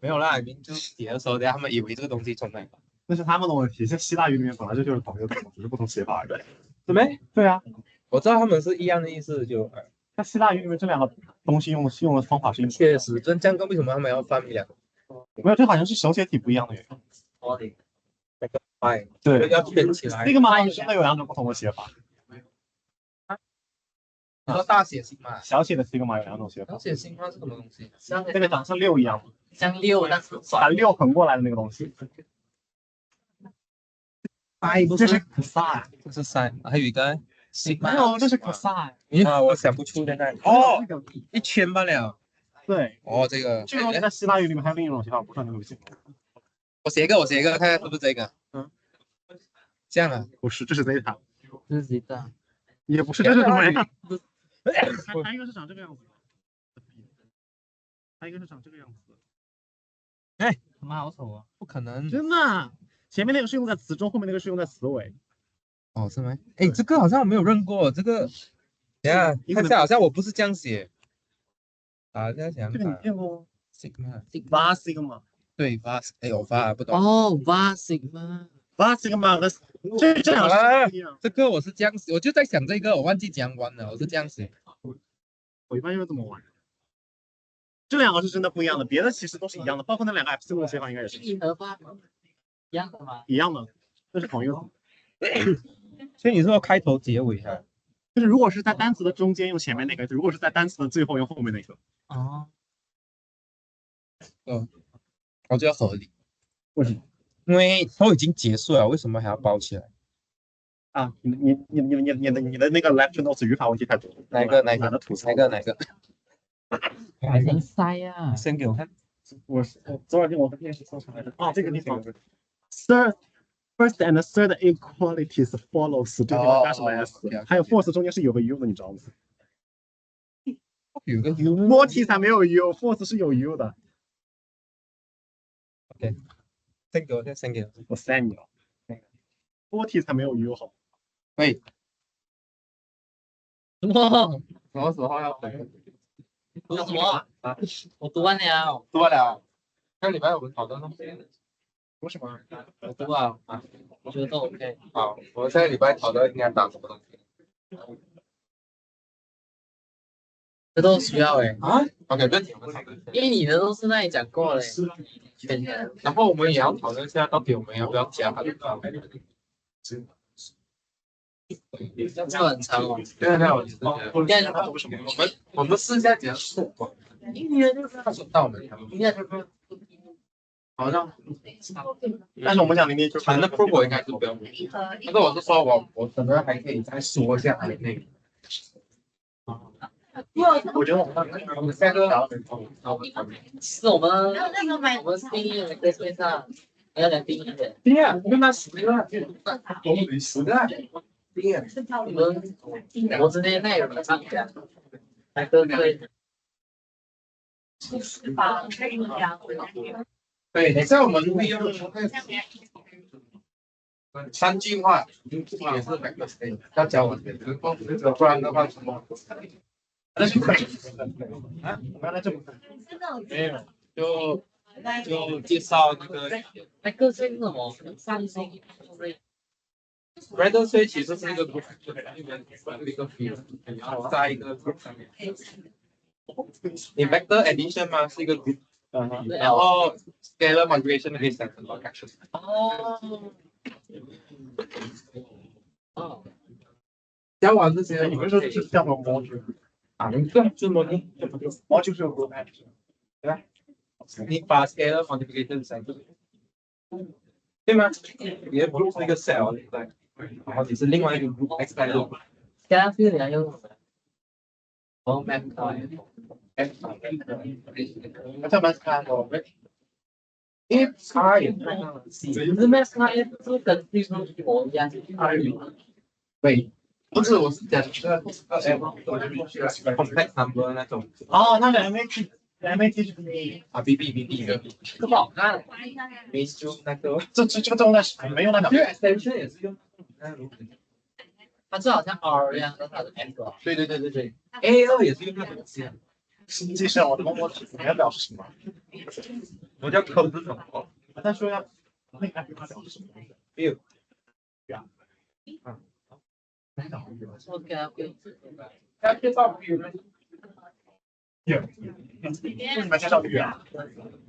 没有啦，明就写的时候，他们以为这个东西存在。那是他们的问题，像希腊语里面本来就是同一个字，只是不同写法而已。对没？对啊，我知道他们是一样的意思，就。那希腊语里面这两个东西用的方法是一模。确实，这样为什么他们要翻译两个？没有，这好像是手写体不一样的原因。那个哎，对，要圈起来。那个嘛，真的有两种不同的写法。你说大写sigma嘛？小写的sigma有两种写法。小写sigma是什么东西？像那个长像6一样。像6，但是把6横过来的那个东西。这是 cosine， 这是 sin， 还有一个 sigma， 没有，这是 cosine。啊，我想不出现在。哦，一圈罢了。对。哦，这个东西在希腊语里面还有另一种写法，不是那个东西。我写一个，看看是不是这个。嗯。这样啊？不是，这是 zeta。这是 zeta。也不是，这是什么呀？它应该是长这个样子。它应该是长这个样子。哎，他妈好丑啊！不可能。真的。前面那个是用在词中，后面那个是用在词尾。哦，是吗？哎，这个好像我没有认过，这个，等下看下好像我不是这样写。啊，这样想。这个你见过 sigma sigma。对 var， 哎，我 var 不懂。哦 var sigma 的，这两个不一样。这个我是这样写，我就在想这个，我忘记怎样玩了，我是这样写。我一般就是这么玩。这两个是真的不一样的，别的其实都是一样的，包括那两个 epsilon 的写法应该也是。1和8一样的吗？一样的，这是同一个。所以你说开头结尾哈，就是如果是在单词的中间用前面那个，如果是在单词的最后用后面那个。哦。我觉得合理。为什么？因为都已经结束了，为什么还要包起来？啊，你的那个 lecture notes 语法问题太多。哪个？哪个？还能塞呀？你先给我看。我昨晚我和电视搜出来的。啊，这个地方。First and third inequalities follows 这个地方加什么 s？ 还有 fourth 中间是有个 u 的，你知道吗？有个 u。Multi 才没有 u，fourth 是有 u 的。OK， 先给我，我 send 你了。Multi 才没有 u 好。喂。什么？什么时候要回？读什么？啊？我读完了。读完了。这礼拜我们讨论东西。读什么？我读啊。我觉得都 OK。好，我们下个礼拜讨论应该打什么东西？这都需要哎。啊 ？OK， 问题我们讨论。因为你的都是那里讲过嘞。然后我们也要讨论一下，到底我们要不要加它的范围？这很长哦。对，我知道。我们试一下怎样说。应该就是他说到我们，应该就是好像。但是我们讲明天就反正 proof 应该是不用。但是我是说我可能还可以再说一下它的内容。我觉得我们三个是我们是定义的课程上，你要讲定义的。对呀，我跟他10个，我们10个，我之前那有上讲，那个对。对，等下我们会用3句话，也是 representation，要教我点，不然的话什么？那是啊，原来这么没有，就介绍那个是什么？三星。representation 其实是一个 group， 一个 field， 你要在一个 group 上面。你 vector addition 嘛是一个 group， 然后 scalar multiplication 可以想很多 action。哦。教完这些，你们说是叫什么module？啊，对，就是 module 是有 group action， 对吧？你把 scalar multiplication 想对吗？你的 group 是一个 cell， 对，然后你是另外一个 group expand group。现在是你要用什么？哦 ，MAT211。那这么看哦，因为差也可是 MAT211是跟对数一模一样。对，不是，我是讲这个 complex number 那种哦，那个 MAT 是啊 BB 的，可不好看。没就那个，这种在没用那这个个， extension 也是用。它就好像 R 一样，但它是 F。对，A2 也是用那个东西啊。实际上我的摸指你要表示什么？我叫抠这种哦，他说要那个表示什么？没有。我给它标志。要介绍 view 呢？为什么介绍语啊？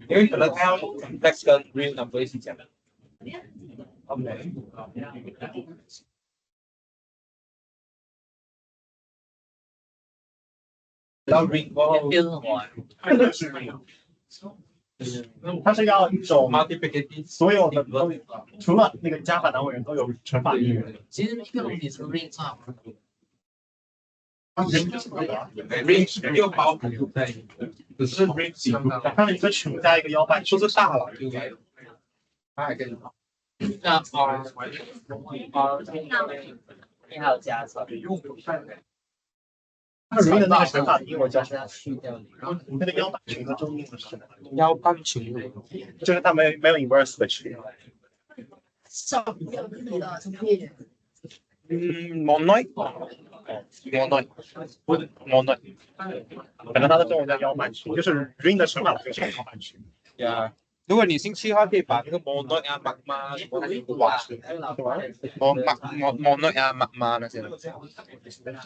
因为可能他要 complex 跟 real number 一起讲的。OK。到 ring 过后，标是什么？这个是它是要一种 multiplicative 所有的都有，除了那个加法单位都有乘法定律。其实一个东西是 ring 上。ring 又包含在，只是 ring 上的，它是一个群加一个腰半群，不是大了就没有。它还可以。那 R 你还有加上。它里面的那个乘法的英文叫什么？去掉那个腰半群的中英文是什么？腰半群，就是它没有 inverse 的群。monoid，反正它的中文叫腰半群，就是 ring 的乘法就是腰半群。呀，如果你兴趣的话，可以把那个 monoid 啊、magma 什么那些挖出来。monoid 啊、magma 那些，什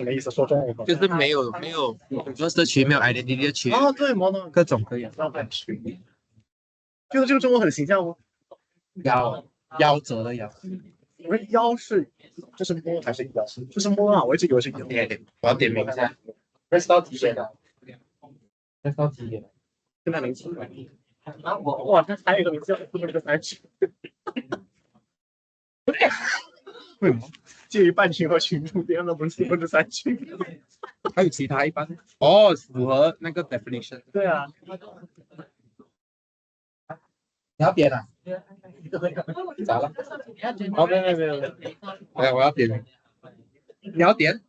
么意思？说中文就是没有 inverse 的群，没有 identity 的群，啊，对，mono 各种各样。腰半群，就是这个中文很形象哦。夭折的夭。我说腰是这是摸还是腰？这是摸啊，我一直以为是腰。我要点名一下 ，press 到几点了 ？press 到几点？现在0:7。啊，哇，它还有一个名字叫这个3群。为什么？介于半群和群中间，那不是3群？还有其他一半？哦，符合那个 definition。对啊。你要点啊？咋了？哦，没有。哎，我要点名。你要点？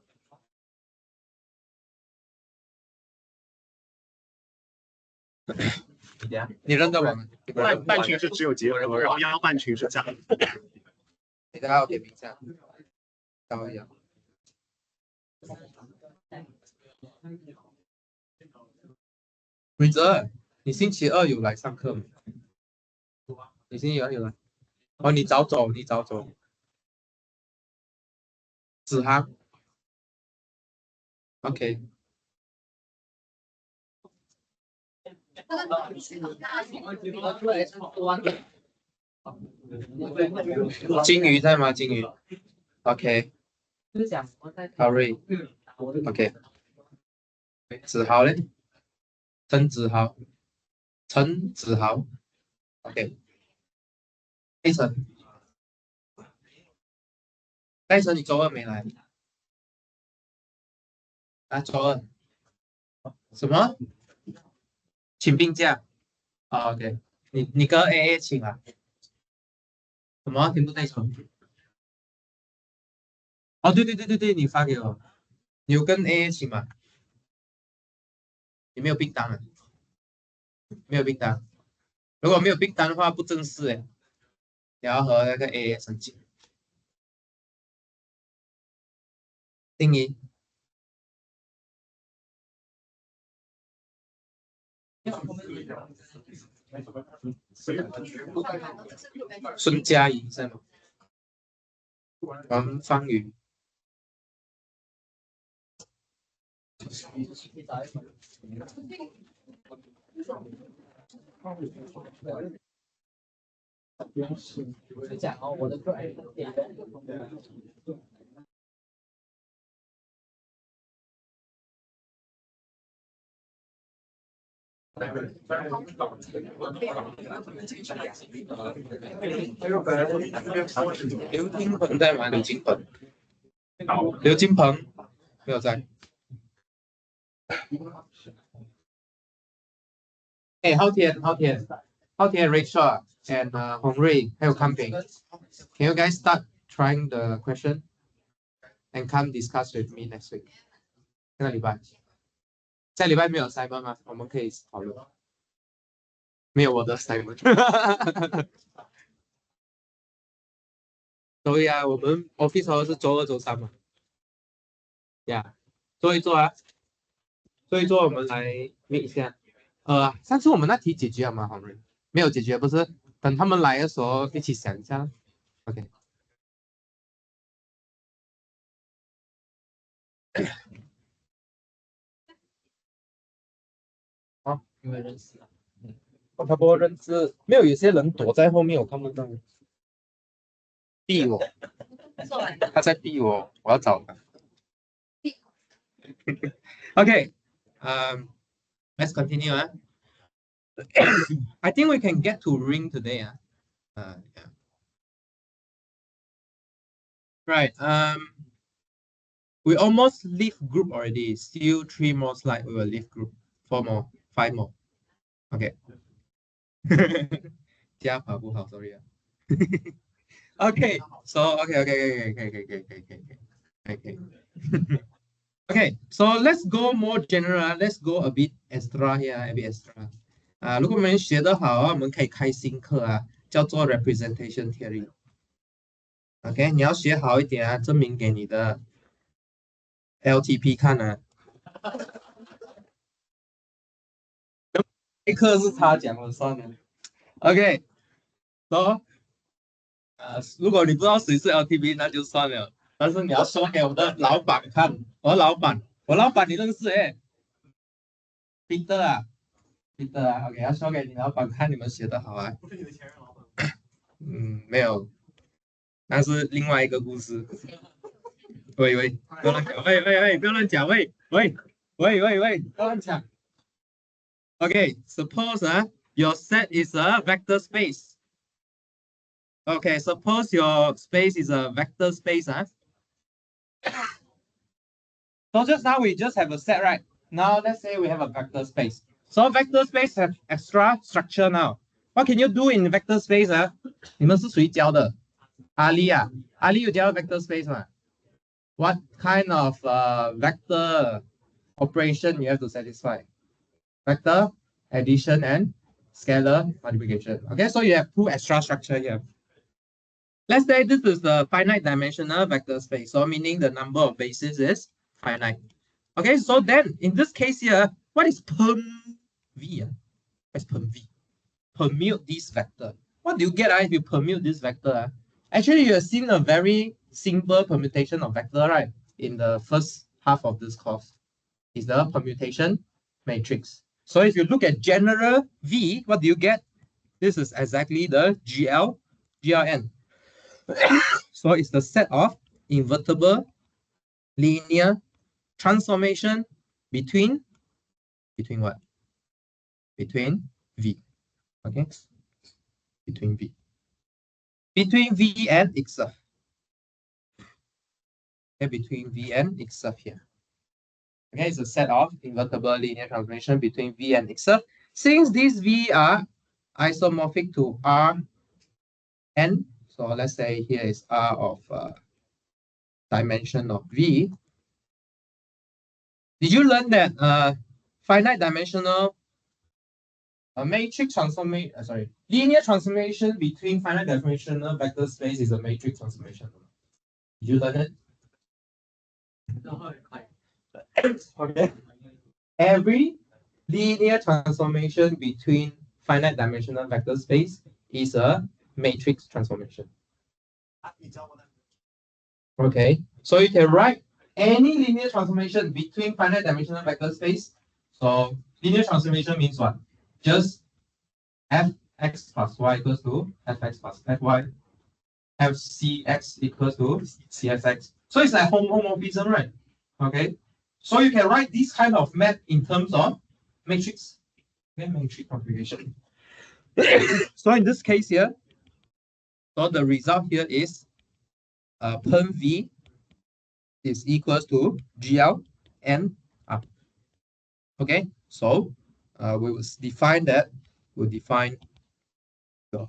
你认得我吗？半群是只有结合，然后腰半群是加。你等下要点名一下。等一下。伟哲，你星期2有来上课吗？你星期2有来？哦，你早走。子航 ，OK。金鱼在吗？金鱼 ，OK。浩瑞 ，OK。子豪嘞？陈子豪，OK。戴晨，你周2没来？啊，周二。什么？请病假？哦，OK，你跟 AA 请啊？什么？听不太懂。哦，对对对对对，你发给我，你有跟 AA 请吗？你没有订单啊？没有订单。如果没有订单的话，不正式诶，你要和那个 AA 申请。定义。孙佳怡是吗？王芳宇。讲哦，我的个人点。刘金鹏在吗？刘金鹏。刘金鹏没有在。哎，浩天 Rachel and 洪瑞还有康平 ，Can you guys start trying the question and come discuss with me next week？这个礼拜，下礼拜没有 assignment 吗？我们可以讨论。没有我的 assignment。所以啊，我们 office 是周二、周三嘛。呀，做一做啊，做一做，我们来 meet 一下。上次我们那题解决了吗？洪瑞没有解决，不是？等他们来的时候一起想一下。OK。好，因为认识啊。我差不多认识，没有，有些人躲在后面，我看不到。避我，他在避我，我要找他。OK， let's continue. I think we can get to ring today. Yeah. Right. We almost leave group already. Still 3 more slides. We will leave group. 4 more, 5 more. Okay. 加跑不好 sorry. Okay. So okay. Okay. So let's go more general. Let's go a bit extra here, a bit extra. 如果我们学得好我们可以开新课叫做 representation theory。OK， 你要学好一点证明给你的 LTP 看一课是他讲的算了。OK，so 如果你不知道谁是 LTP 那就算了，但是你要说给我的老板看，我老板你认识Peter Peter OK， 要说给你老板看你们学得好不是你的前任老板。没有，那是另外一个故事。喂，不要乱讲，不要乱讲，不要乱讲。Okay, suppose your set is a vector space. Okay, suppose your space is a vector space. So just now we just have a set, right? Now let's say we have a vector space. So vector space have extra structure now. What can you do in vector space? 你们是谁教的？阿丽阿丽有教 vector space 吗？ What kind of vector operation you have to satisfy? Vector addition and scalar multiplication. Okay, so you have 2 extra structure here. Let's say this is the finite dimensional vector space, so meaning the number of bases is finite. Okay, so then in this case here, what is perm v? What's perm v? Permute this vector. What do you get if you permute this vector? Actually, you have seen a very simple permutation of vector, right? In the first half of this course, is the permutation matrix. So if you look at general V, what do you get? This is exactly the GLN. So it's the set of invertible linear transformation between what? Between V. Okay. Between V and itself. Okay, between V and itself here. Okay, it's a set of invertible linear transformation between V and X. Since these V are isomorphic to Rn, so let's say here is R of dimension of V. Did you learn that finite dimensional matrix transformation, linear transformation between finite dimensional vector space is a matrix transformation? Did you learn it? Okay. Every linear transformation between finite dimensional vector space is a matrix transformation. Okay, so you can write any linear transformation between finite dimensional vector space. So linear transformation means what? Just fx plus y equals to fx plus fy, fcx equals to cfx. So it's like homomorphism, right? Okay, so you can write this kind of map in terms of matrix. Okay, matrix configuration. So in this case here, so the result here is perm V is equals to GL and R. Okay, so we will define that. We'll define the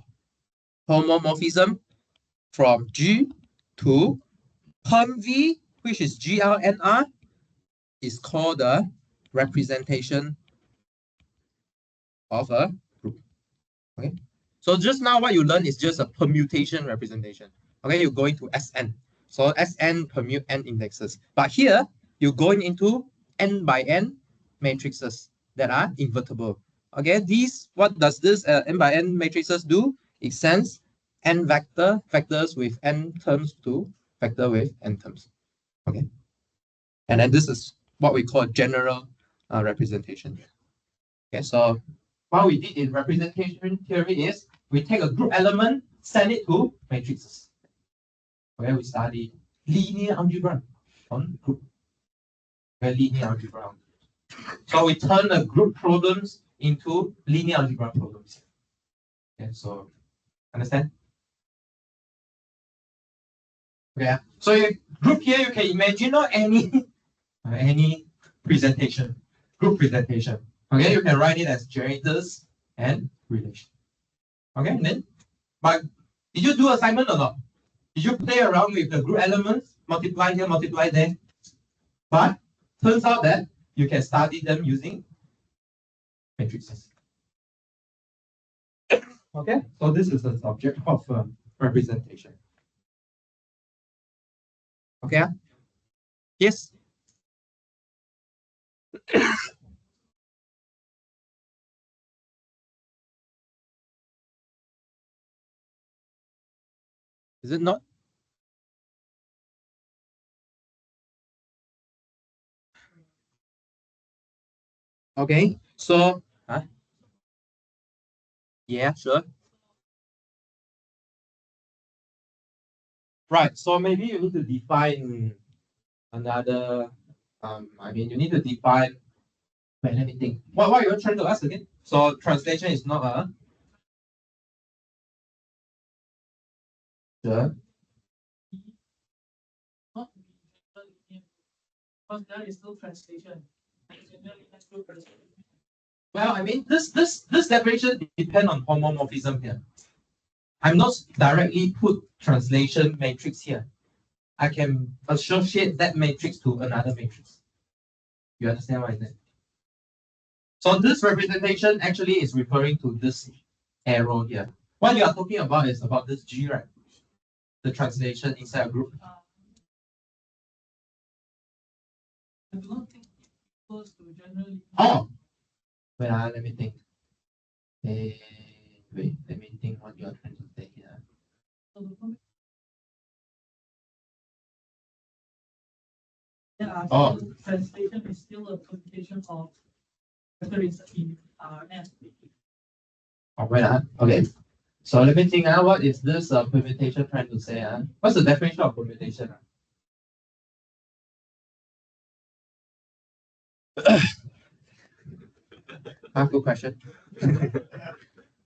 homomorphism from G to perm V, which is GL and R, is called the representation of a group. Okay, so just now what you learned is just a permutation representation. Okay, you're going to Sn. So Sn permute n indexes. But here, you're going into n by n matrices that are invertible. Okay, what does this n by n matrices do? It sends n vectors with n terms to vector with n terms. Okay, and then this is what we call general representation. Okay, so what we did in representation theory is we take a group element, send it to matrices. Okay, we study linear algebra on group. Okay, linear algebra. So we turn the group problems into linear algebra problems. Okay, so understand? Okay, so you group here you can imagine not any presentation, group presentation. Okay, you can write it as generators and relation. Okay, and then, but did you do assignment or not? Did you play around with the group elements, multiply here, multiply there? But turns out that you can study them using matrices. Okay, so this is the subject of representation. Okay, yes. Is it not? Okay, so yeah, sure. Right, so maybe you need to define another. You need to define. Wait, let me think. What are you trying to ask again? So translation is not a. Sure. Because there is no translation. Well, this definition depends on homomorphism here. I'm not directly put translation matrix here. I can associate that matrix to another matrix. You understand what I said? So this representation actually is referring to this arrow here. What you are talking about is about this G, right? The translation inside a group. I do not think it goes to generally. Oh, wait, let me think. Wait, let me think what you are trying to say here. Yeah, Oh. Translation is still a computation of whether it's in RN. Oh, wait, okay. So let me think. What is this permutation trying to say? What's the definition of permutation? Good question.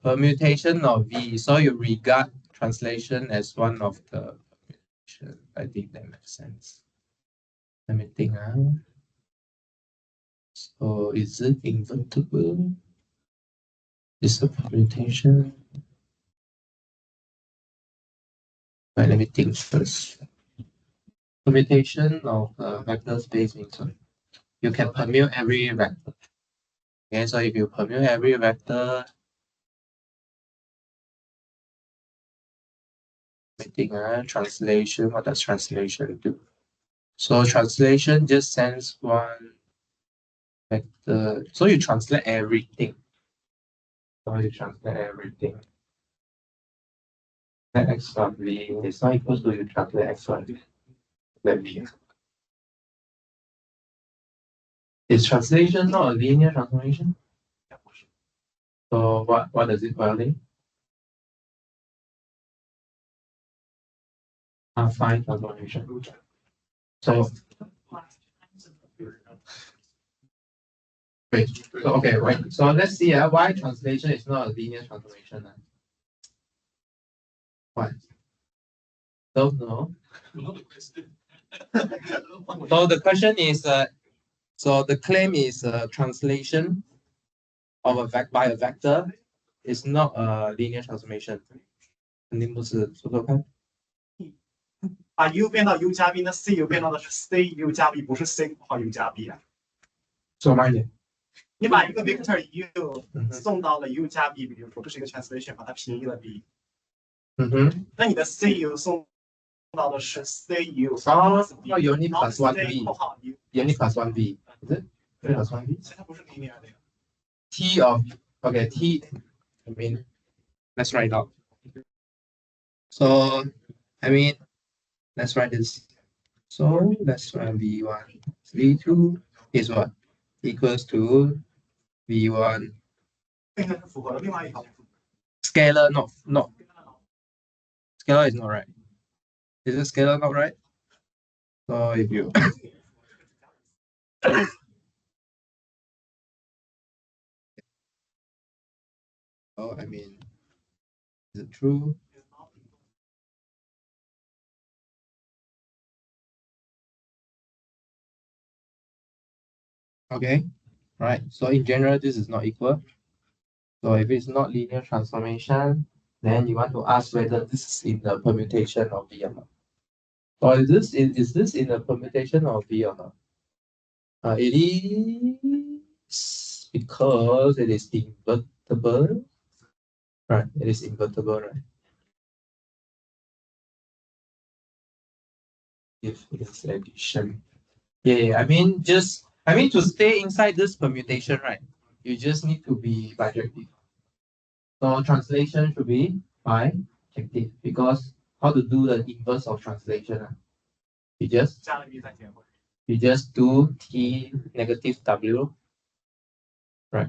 Permutation of V. So you regard translation as one of the permutation. I think that makes sense. Let me think. So is it invertible? Is a permutation? Right, let me think first. Permutation of vector space means you can permute every vector. Okay, so if you permute every vector, I think translation, what does translation do? So translation just sends one vector. So you translate everything. So you translate everything. That x plus v is not equal to you translate x plus v. Let me. Is translation not a linear transformation? So what does it violate? Affine transformation. So wait. So okay, wait. So let's see why translation is not a linear transformation. Why? Don't know. So the question is so the claim is translation of by a vector is not a linear transformation. 肯定不是，说说看。把 u 变到 u 加 b， 那 c u 变到的是 c u 加 b， 不是 c 括号 u 加 b 啊。说慢一点。你把一个 vector u 送到了 u 加 b， 比如说这是一个 translation， 把它平移了 b。那你的 cu 送到的是 cu。哦，有你 plus one v， 有你 plus one v， is it？ 对 plus one v。它不是 linear 的呀。T of okay T， I mean let's write out. So I mean let's write this. So let's write v1 v2 is what equals to v1 scalar not scalar is not right. Is it scalar not right? So if you oh I mean is it true? Okay, right. So in general, this is not equal. So if it's not linear transformation, then you want to ask whether this is in the permutation of V or not. Or is this in the permutation of V or not? It is because it is invertible. Right, it is invertible, right? If it is addition. Yeah, I mean to stay inside this permutation, right? You just need to be bijective. So translation should be bijective because how to do the inverse of translation? You just do t negative w, right?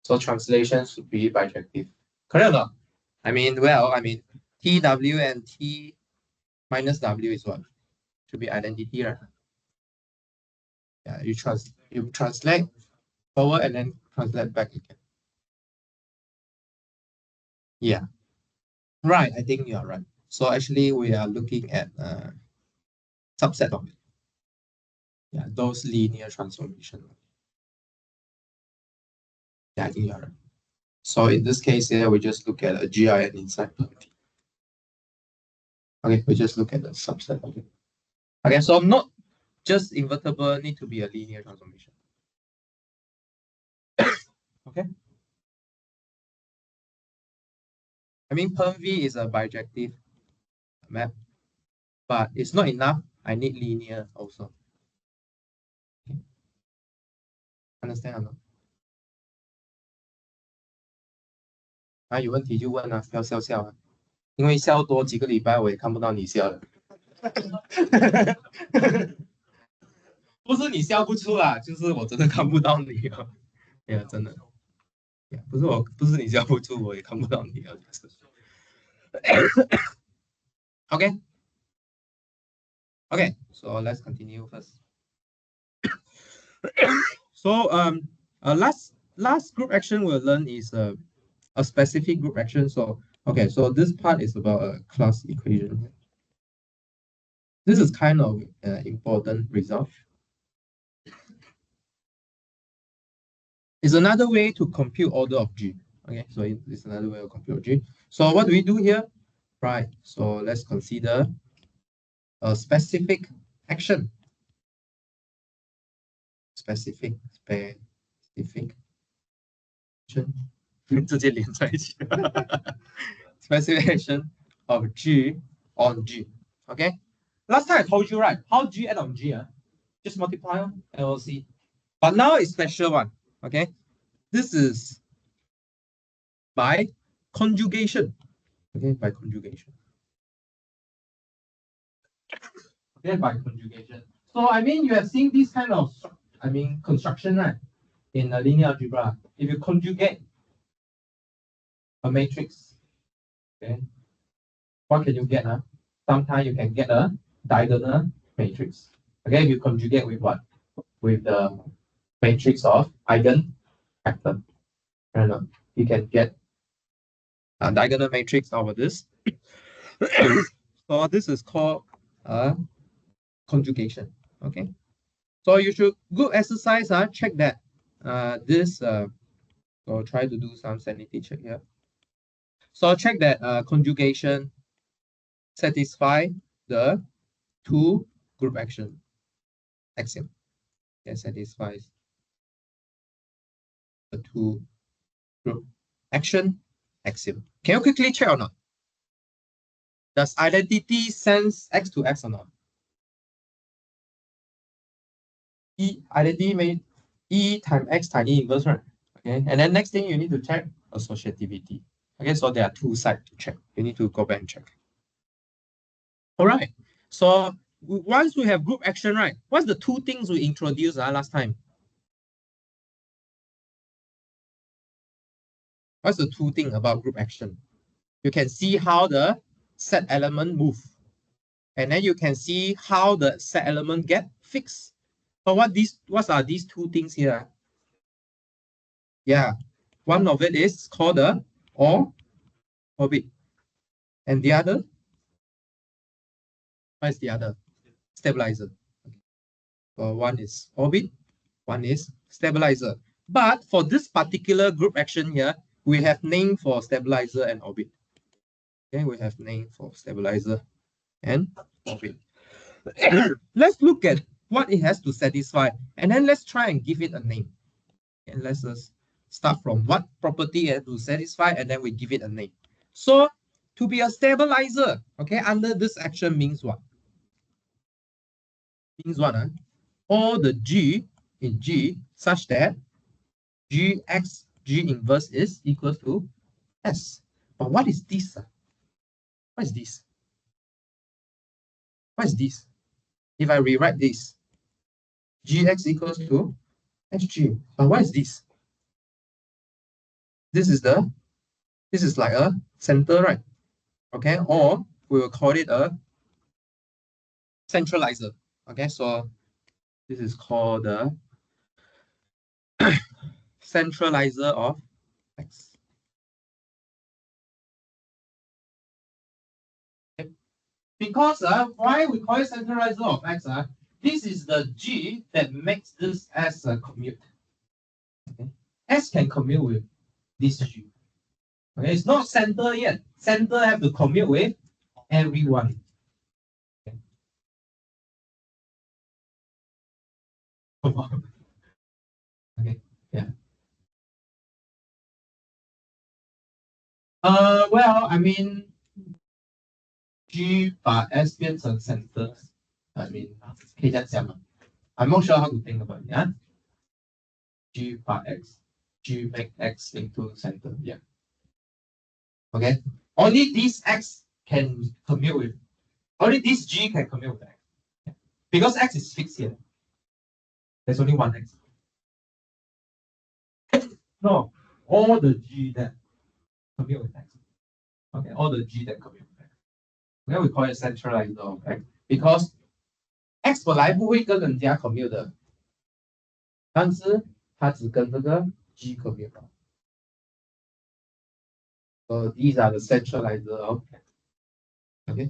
So translation should be bijective. Correct or not? I mean tw and t minus w is what? Should be identity, right? Yeah, you translate forward and then translate back again. Yeah. Right, I think you are right. So actually we are looking at subset of it. Yeah, those linear transformation. Yeah, I think you are right. So in this case here, we just look at a GIN inside permutation. Okay, we just look at the subset of it. Okay, so not just invertible need to be a linear transformation. Okay. I mean, perm V is a bijective map, but it's not enough. I need linear also. Okay. Understand or not? 啊，有问题就问啊，不要笑笑啊，因为笑多几个礼拜我也看不到你笑了。不是你笑不出啦，就是我真的看不到你啊。呀，真的。不是你笑不出，我也看不到你啊。Okay. Okay, so let's continue first. So last group action we'll learn is a specific group action. So okay, so this part is about a class equation. This is kind of important result. Is another way to compute order of G. Okay, so it's another way of compute G. So what do we do here? Right, so let's consider a specific action. Specific action. 直接连在一起 specific action of G on G. Okay. Last time I told you, right? How G add on G? Just multiply on LLC. But now it's special one. Okay. This is by conjugation. Okay, by conjugation. Okay, by conjugation. So I mean, you have seen this kind of construction, right? In a linear algebra. If you conjugate a matrix, okay, what can you get? Sometimes you can get a diagonal matrix. Okay, if you conjugate with what? With the matrix of eigenvector. Right? You can get a diagonal matrix over this. So this is called conjugation. Okay. So you should good exercise. Check that this or try to do some sanity check here. So check that conjugation satisfy the two group action axiom. It satisfies the two group action axiom. Can you quickly check or not? Does identity sense X to X or not? Identity made E times X times E inverse, right? Okay, and then next thing you need to check associativity. Okay, so there are two sides to check. You need to go back and check. All right. So once we have group action, right? What's the two things we introduced last time? What's the two thing about group action? You can see how the set element move. And then you can see how the set element get fixed. So what are these two things here? Yeah. One of it is called the orbit. And the other? What is the other? Stabilizer. So one is orbit, one is stabilizer. But for this particular group action here, we have name for stabilizer and orbit. Okay, we have name for stabilizer and orbit. Let's look at what it has to satisfy, and then let's try and give it a name. And let's just start from what property it has to satisfy, and then we give it a name. So to be a stabilizer, okay, under this action means what? Means what? All the G in G such that Gx G inverse is equal to S. But what is this? What is this? What is this? If I rewrite this, Gx equals to Sg. But what is this? This is like a center, right? Okay, or we will call it a centralizer. Okay, so this is called the centralizer of X. Okay. Because why we call it centralizer of X? This is the G that makes this as a commute. Okay. S can commute with this G. Okay, it's not center yet. Center have to commute with everyone. Okay. Okay, yeah. Well, I mean, G 把 S 变成 center. I mean, 可以这样想吗？ I'm not sure how to think about it. Yeah? G 把 X, G make X into center. Yeah. Okay. Only this X can commute with. Only this G can commute with X. Yeah. Because X is fixed here. There's only one X. No, all the G that commute with X. Okay, all the G that commute with X. Okay, we call it centralizer of X because X 本来不会跟人家 commute 的，但是它只跟这个 G commute。So these are the centralizer of X. Okay.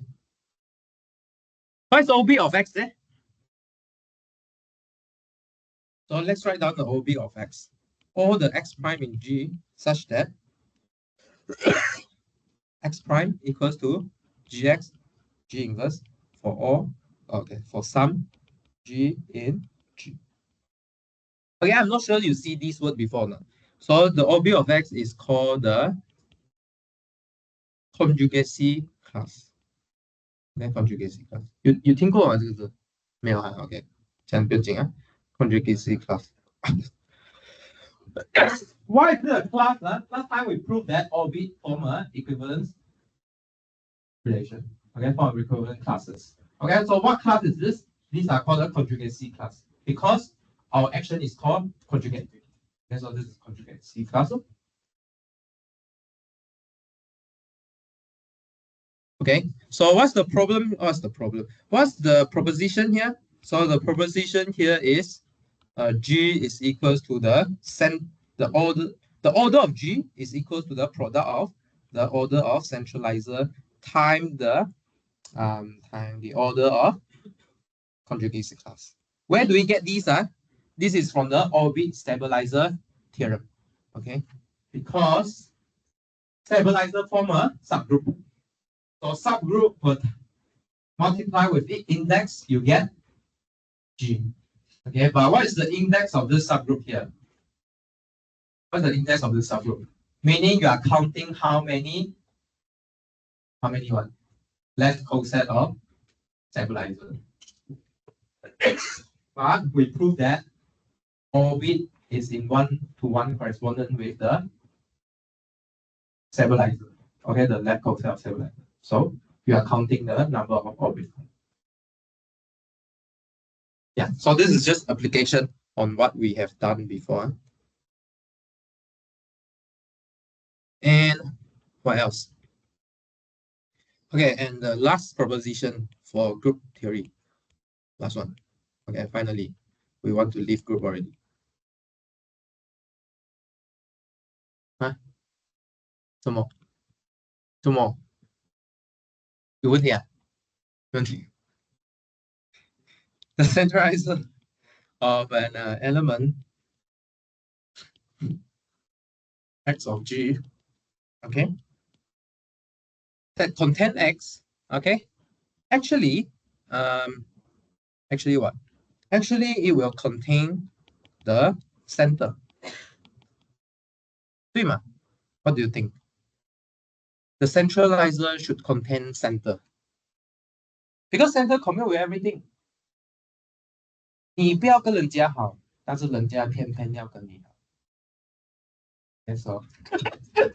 What is OB of X there? So let's write down the OB of X. all the x prime in G such that x prime equals to gx G inverse for all, okay, for some G in G. Okay, I'm not sure you see this word before now. So the orbit of x is called the conjugacy class. Okay, conjugacy class. 有听过吗？这个字没有啊 ？OK， 这样不要紧啊。Conjugacy class. Why is it a class? Last time we proved that orbit form a equivalence relation. Okay, form equivalent classes. Okay, so what class is this? These are called a conjugacy class because our action is called conjugate. Okay, so this is conjugacy class. Okay, so what's the problem? What's the proposition here? So the proposition here is G is equals to the order of G is equals to the product of the order of centralizer time the order of conjugacy class. Where do we get these? This is from the orbit stabilizer theorem. Okay, because stabilizer form a subgroup. So subgroup would multiply with the index, you get G. Okay, but what is the index of this subgroup here? What's the index of this subgroup? Meaning you are counting how many one? Left coset of stabilizer. But we prove that orbit is in 1-to-1 correspondent with the stabilizer. Okay, the left coset of stabilizer. So you are counting the number of orbits. Yeah, so this is just application on what we have done before. And what else? Okay, and the last proposition for group theory. Last one. Okay, finally, we want to leave group already. Huh? Some more. Two more. 有问题啊？问题。The centralizer of an element x of G, okay, that contain x, okay, actually what? Actually, it will contain the center. 对吗? What do you think? The centralizer should contain center. Because center commute with everything. 你不要跟人家好，但是人家偏偏要跟你好。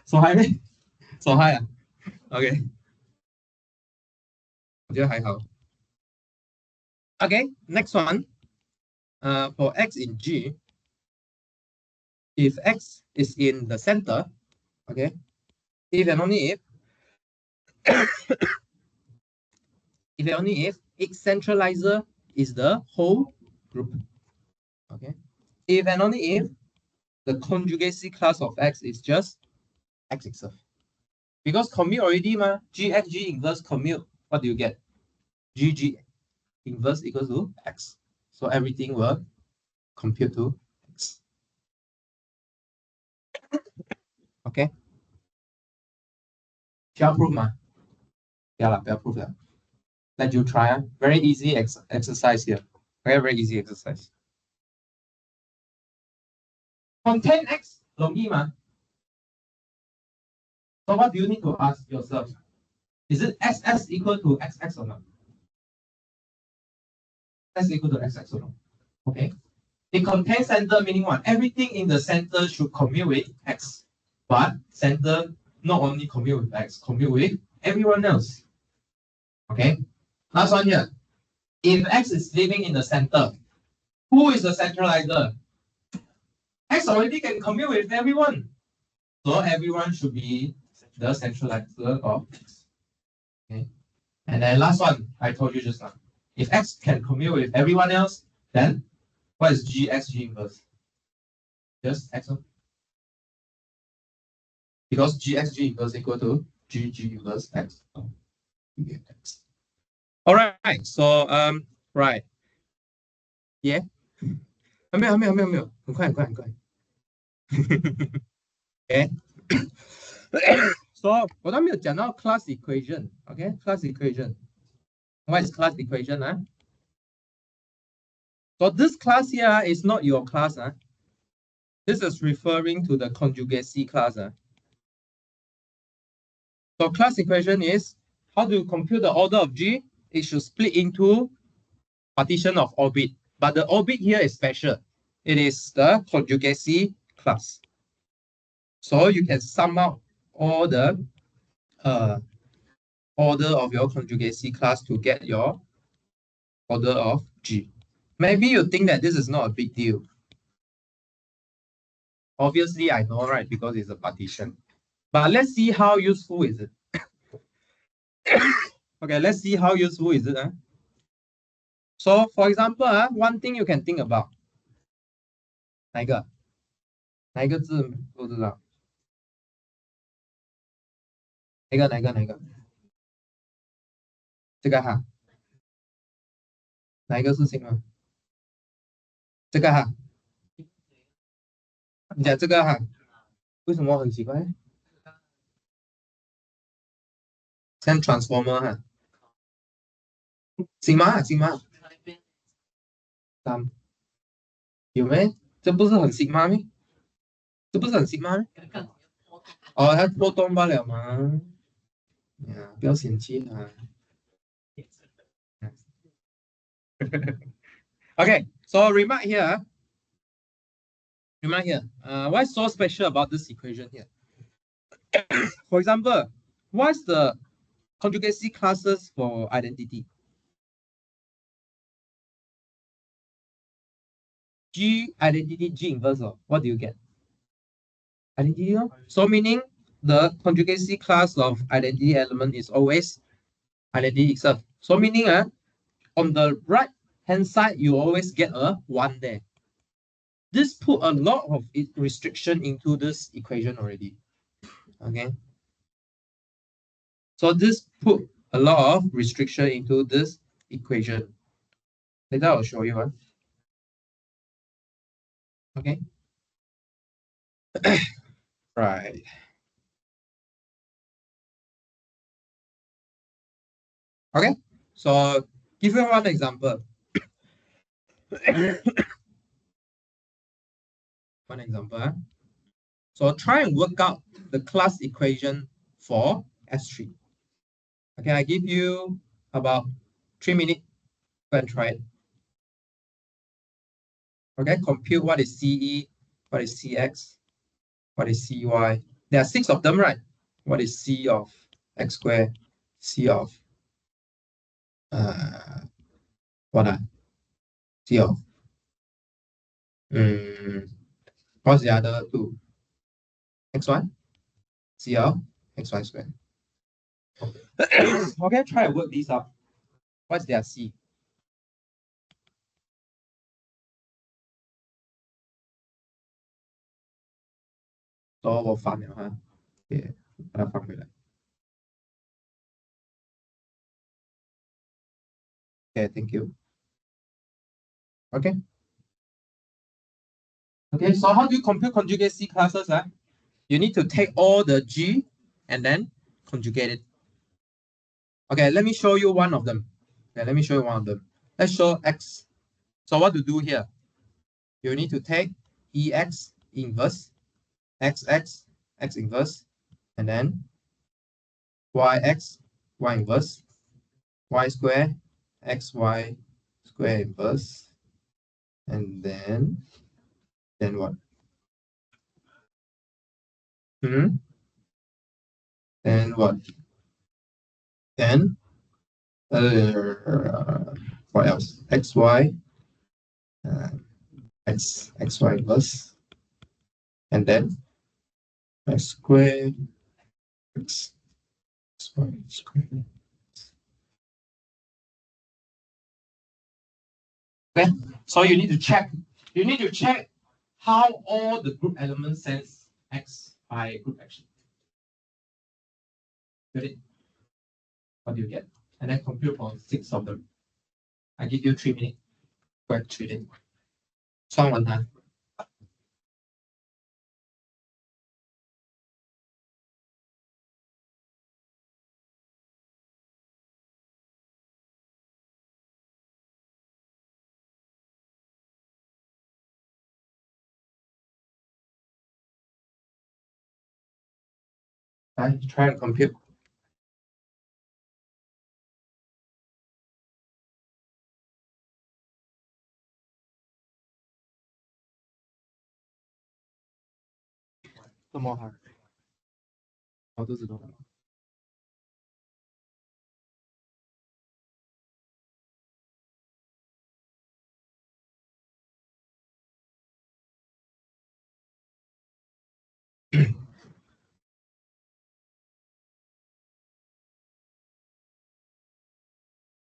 So high 咩？So high 啊 ？OK， 我觉得还好。Okay, next one. For x in G, if x is in the center, okay, if and only if if and only if its centralizer is the whole group, okay, if and only if the conjugacy class of x is just x itself, because commute already ma, gx g inverse commute, what do you get? G inverse equals to x, so everything will compute to x. Okay, shall prove ma? Yeah, I'll prove that. Let you try. Very easy exercise here. Very easy exercise. Contain x 容易吗? So what do you need to ask yourself? Is it xs equal to xx or not? S equal to xx or not? Okay. It contains center, meaning what? Everything in the center should commute with x. But center not only commute with x, commute with everyone else. Okay. Last one here. If x is living in the center, who is the centralizer? X already can commute with everyone. So everyone should be the centralizer of x. Okay. And then last one, I told you just now. If x can commute with everyone else, then what is gx g inverse? Just x. Because gx g inverse equal to g inverse x. Oh, you get x. All right. So right. Yeah. 没有，很快。OK， so 我都没有讲到 class equation，OK，class equation。What is class equation? So this class here is not your class. This is referring to the conjugacy class. So class equation is how to compute the order of G. It should split into partition of orbit. But the orbit here is special. It is the conjugacy class. So you can sum out all the order of your conjugacy class to get your order of G. Maybe you think that this is not a big deal. Obviously, I know, right? Because it's a partition. But let's see how useful is it. Okay, let's see how useful is it. So, for example, one thing you can think about. 哪一个字不知道？哪个？这个哈？哪一个是新吗？这个哈？你讲这个哈？为什么很奇怪？像 transformer 哈？新吗？有没？这不是很新吗？这不是很新吗？哦，它破洞罢了嘛。呀，不要嫌弃啊。Okay, so remark here. What's so special about this equation here? For example, what's the conjugacy classes for identity? G identity, G inverse. What do you get? Identity. So meaning the conjugacy class of identity element is always identity itself. So meaning on the right hand side, you always get a 1 there. This put a lot of restriction into this equation already. Okay. So this put a lot of restriction into this equation. Later I'll show you. Okay. Right. Okay. So give you one example. One example. So try and work out the class equation for S3. Okay, I give you about 3 minutes. Go and try it. Okay, compute what is CE, what is CX, what is CY. There are 6 of them, right? What is C of X squared, C of C of what's the other 2? XY? C of XY squared. Okay, try to work these out. What's their C? So 我翻了哈，把它翻回来。Okay, thank you. Okay. Okay, so how do you compute conjugacy classes? You need to take all the G and then conjugate it. Okay, let me show you one of them. Let's show X. So what to do here? You need to take EX inverse, XX, X inverse, and then YX, Y inverse, Y square, XY square inverse, and then what? Then what? Then what else? XY, XY inverse, and then X squared, X squared. Okay, so you need to check. You need to check how all the group elements sense X by group action. Get it? What do you get? And then compute for 6 of them. I give you 3 minutes. Go and treat it. 算完它。Right, try and compute. Come on, hard. 好多字都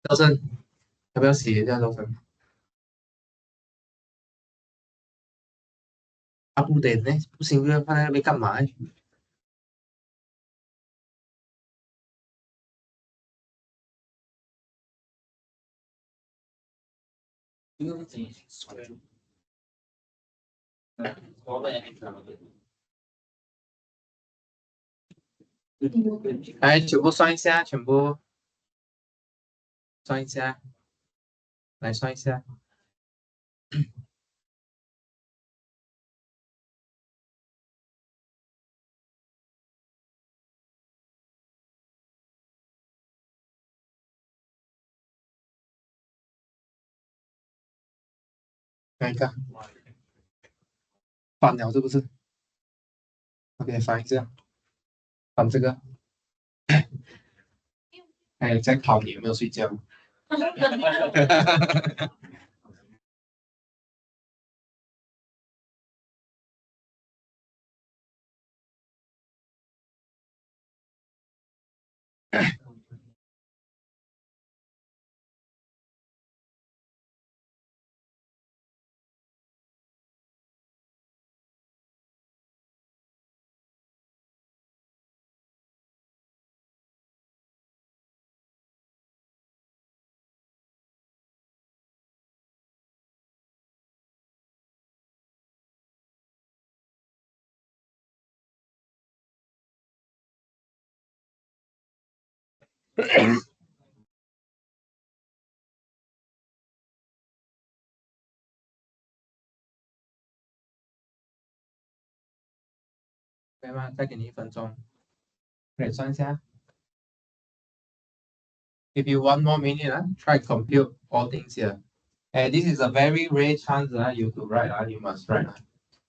招生，要不要写一下招生？啊，不得呢，不行，放在那边干嘛？来，全部算一下，全部算一下，来算一下。看一看，反了是不是 ？OK，翻一下，翻这个。哎，在考你有没有睡觉？可以吗？再给你1分钟，来算一下。If you want more minute, try compute all things here. And this is a very rare chance you to write. You must write.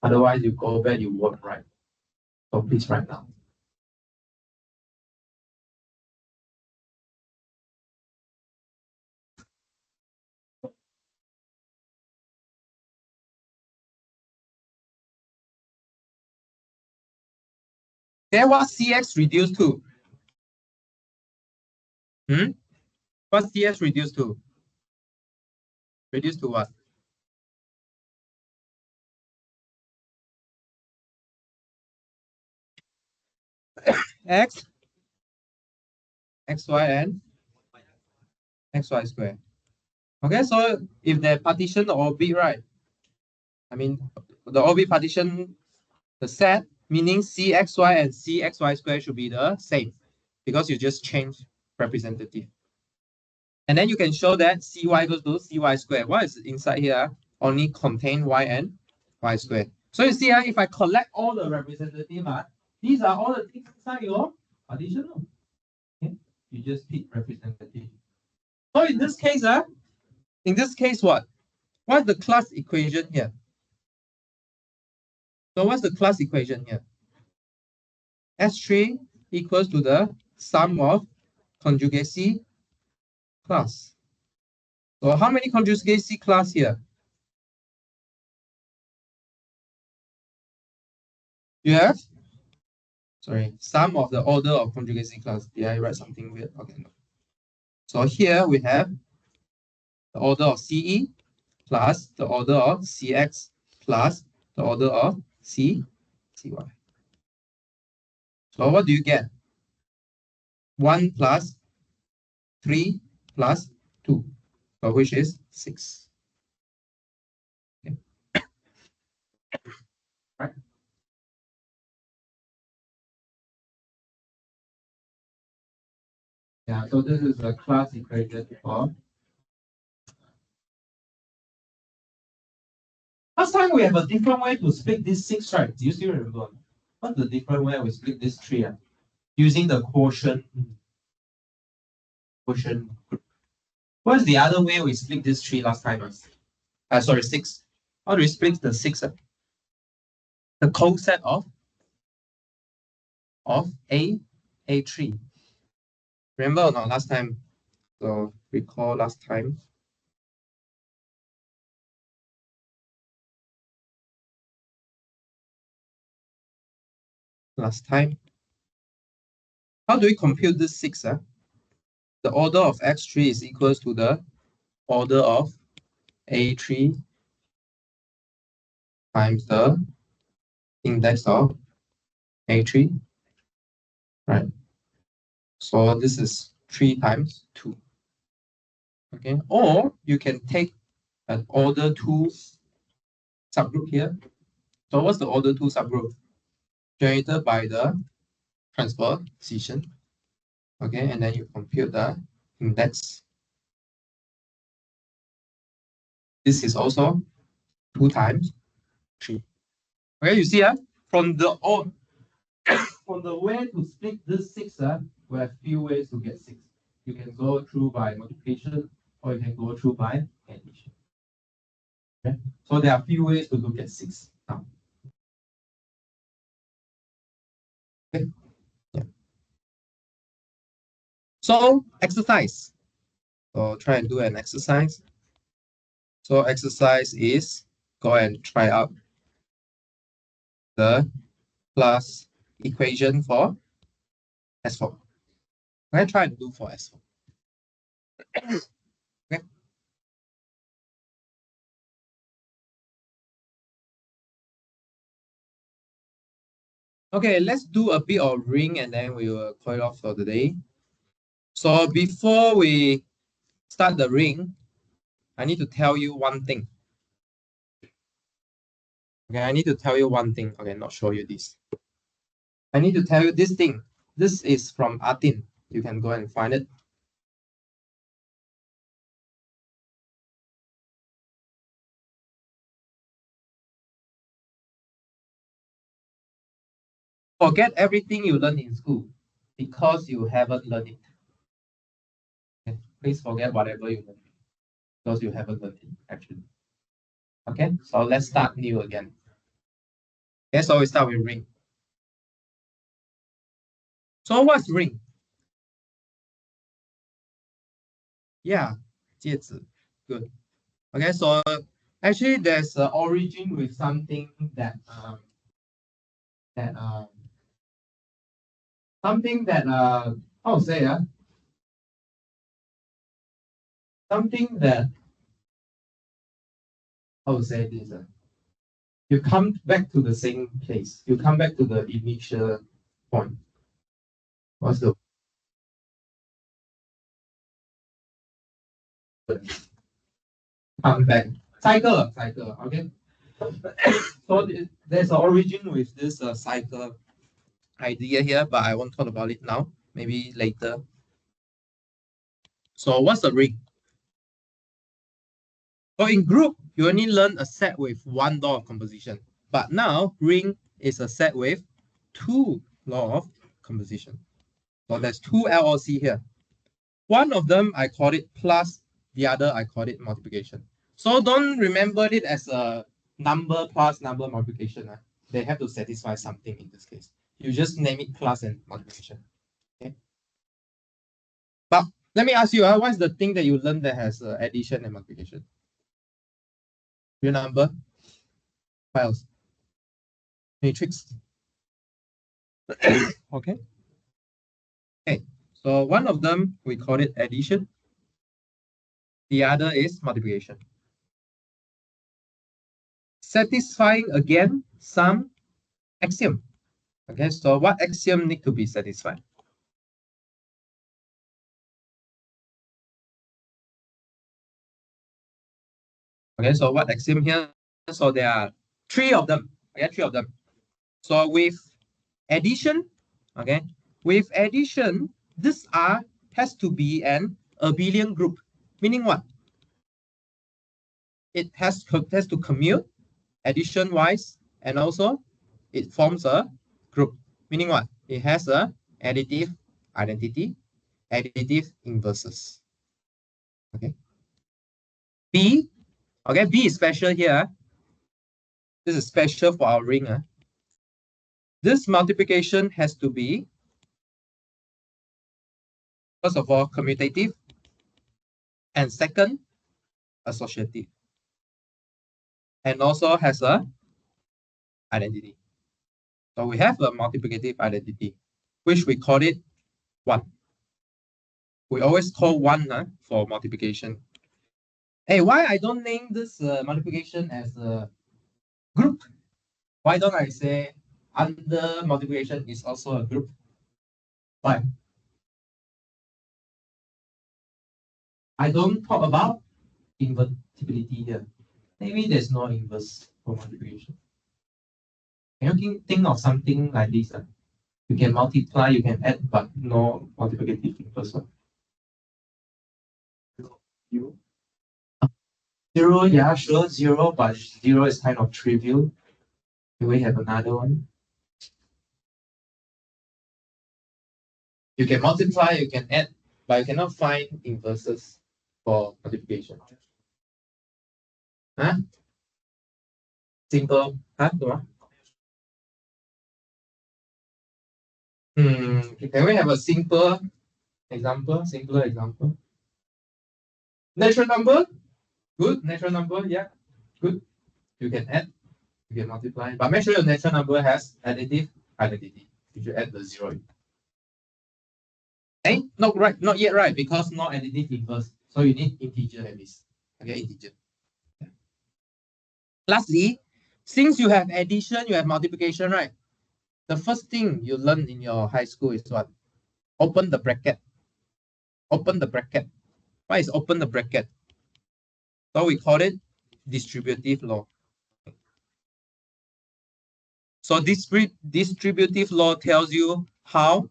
Otherwise, you go back, you won't write. So please write now. Then what CX reduced to? What CX reduced to? Reduced to what? X, XY, and XY square. Okay, so if they partition the orbit, right? I mean, the orbit partition, the set, meaning CXY and CXY square should be the same because you just change representative. And then you can show that CY equals to CY square. What is inside here? Only contain Y and Y square. So you see, if I collect all the representative, these are all the things inside your partition. Okay? You just pick representative. So in this case, what? What's the class equation here? So what's the class equation here? S3 equals to the sum of conjugacy class. So how many conjugacy class here? You have, sum of the order of conjugacy class. Did I write something weird? Okay, no. So here we have the order of CE plus the order of CX plus the order of CY. So what do you get? 1 plus 3 plus 2, so which is 6. Okay. Right. Yeah, so this is the class equation for. Last time we have a different way to split this 6, right? Do you still remember? What's the different way we split this 3? using the quotient group. What is the other way we split this 3 last time? Sorry, 6. How do we split the 6? The coset of A3. Remember or not last time? So recall last time. How do we compute this 6? The order of x3 is equals to the order of A3 times the index of A3. Right. So this is 3 times 2. Okay. Or you can take an order 2 subgroup here. So what's the order 2 subgroup? Generated by the transposition. Okay, and then you compute the index. This is also 2 times 3. Okay, you see from the way to split this 6, we have few ways to get 6. You can go through by multiplication or you can go through by addition. Okay, so there are few ways to look at 6 now. Okay. Yeah. So exercise. So try and do an exercise. So exercise is go and try out the plus equation for S4. Let's try and do for S4. Okay. Okay, let's do a bit of ring and then we will call it off for the day. So before we start the ring, I need to tell you one thing. Okay, I need to tell you one thing. Okay, not show you this. I need to tell you this thing. This is from Atin. You can go and find it. Forget everything you learned in school because you haven't learned it. Okay? Please forget whatever you learned because you haven't learned it actually. Okay, so let's start new again. Okay, so we start with ring. So what's ring? Yeah, 戒指. Good. Okay, so actually there's an origin with something that how to say something that how to say this you come back to the same place. You come back to the initial point. What's the come back? Cycle. Okay. So there's an origin with this cycle idea here, but I won't talk about it now. Maybe later. So what's a ring? So in group, you only learn a set with 1 law of composition. But now ring is a set with 2 law of composition. So there's 2 LLC here. One of them I call it plus, the other I call it multiplication. So don't remember it as a number plus number multiplication. They have to satisfy something in this case. You just name it plus and multiplication. Okay. But let me ask you, what's the thing that you learned that has addition and multiplication? Real number? What else? Matrix. Okay. Okay. So one of them we call it addition. The other is multiplication. Satisfying again some axiom. Okay, so what axiom need to be satisfied? Okay, so what axiom here? So there are 3 of them. Okay, 3 of them. So with addition, okay, with addition, this R has to be an abelian group. Meaning what? It has to commute addition-wise, and also it forms a group. Meaning what? It has an additive identity, additive inverses. Okay. B, okay, B is special here. This is special for our ring. This multiplication has to be, first of all, commutative, and second, associative, and also has a identity. So we have a multiplicative identity, which we call it 1. We always call 1 for multiplication. Hey, why I don't name this multiplication as a group? Why don't I say under multiplication is also a group? Why? I don't talk about invertibility here. Maybe there's no inverse for multiplication. Can you think of something like this? You can multiply, you can add, but no multiplicative inverse. Zero, yeah, sure, 0, but 0 is kind of trivial. Do we have another one? You can multiply, you can add, but you cannot find inverses for multiplication. Huh? Simple. Huh? Can we have a simple example? Simpler example. Natural number? Good. Natural number, yeah. Good. You can add, you can multiply. But make sure your natural number has additive identity. You should add the 0. Okay? Not right, not yet right, because no additive inverse. So you need integer at least. Okay, integer. Yeah. Lastly, since you have addition, you have multiplication, right? The first thing you learn in your high school is what? Open the bracket. Open the bracket. What is open the bracket? So we call it distributive law. So this distributive law tells you how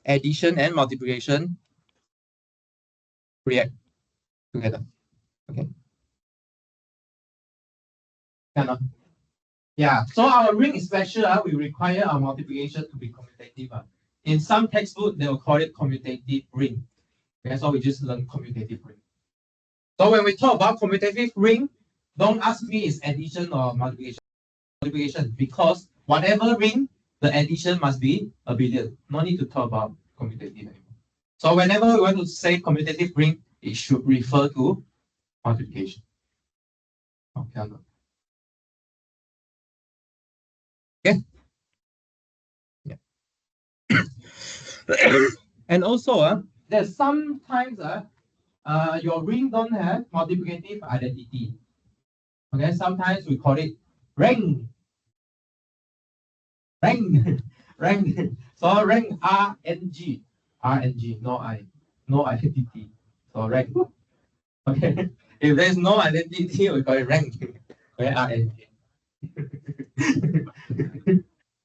addition and multiplication react together. Okay. Yeah. So our ring is special. We require our multiplication to be commutative. In some textbook, they will call it commutative ring. Okay, so we just learn commutative ring. So when we talk about commutative ring, don't ask me is addition or multiplication. Because whatever ring, the addition must be abelian. No need to talk about commutative anymore. So whenever we want to say commutative ring, it should refer to multiplication. Okay. Okay. Yeah. And also, there's sometimes your ring don't have multiplicative identity. Okay, sometimes we call it ring. Ring. Ring. So ring RNG. RNG, no I. No identity. So rank. Okay. If there's no identity, we call it rank. Okay, RNG.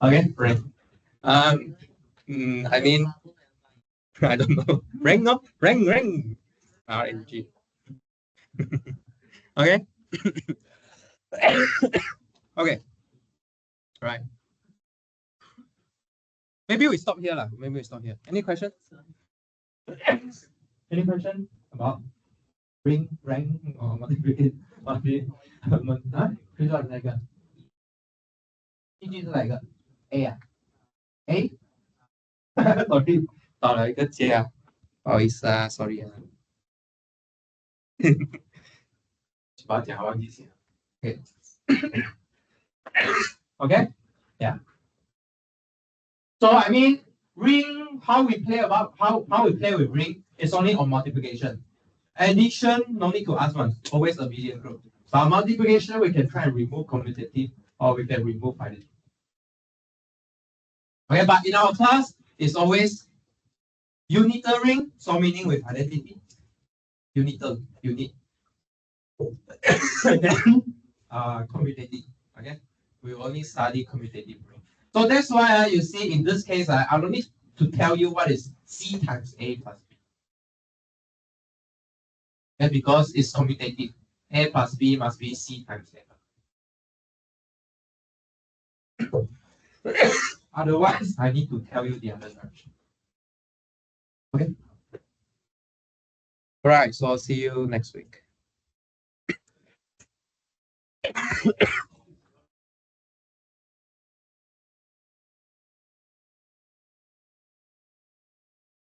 Okay, rank. I mean, I don't know. Rank, no? Rank. RNG. Okay. Okay. Right. Maybe we stop here. Maybe we stop here. Any questions? Any question about ring, rank, or multiplication? Huh? คือ说哪个？第一句是哪个 ？A 啊 ？A ？sorry， 少了一个 J 啊，不好意思啊 ，sorry 啊。把它讲忘记写了。Okay. Okay. Yeah. So I mean, ring. How we play with ring is only on multiplication. Addition, no need to ask one. Always abelian group. But multiplication, we can try and remove commutative, or we can remove identity. Okay, but in our class, it's always unital ring, so meaning with identity. Unital, unit. Then commutative. Okay, we only study commutative ring. So that's why you see in this case, I don't need to tell you what is C times A plus B. Okay, because it's commutative. A plus B must be C times A. Otherwise, I need to tell you the other direction. Okay. All right. So I'll see you next week.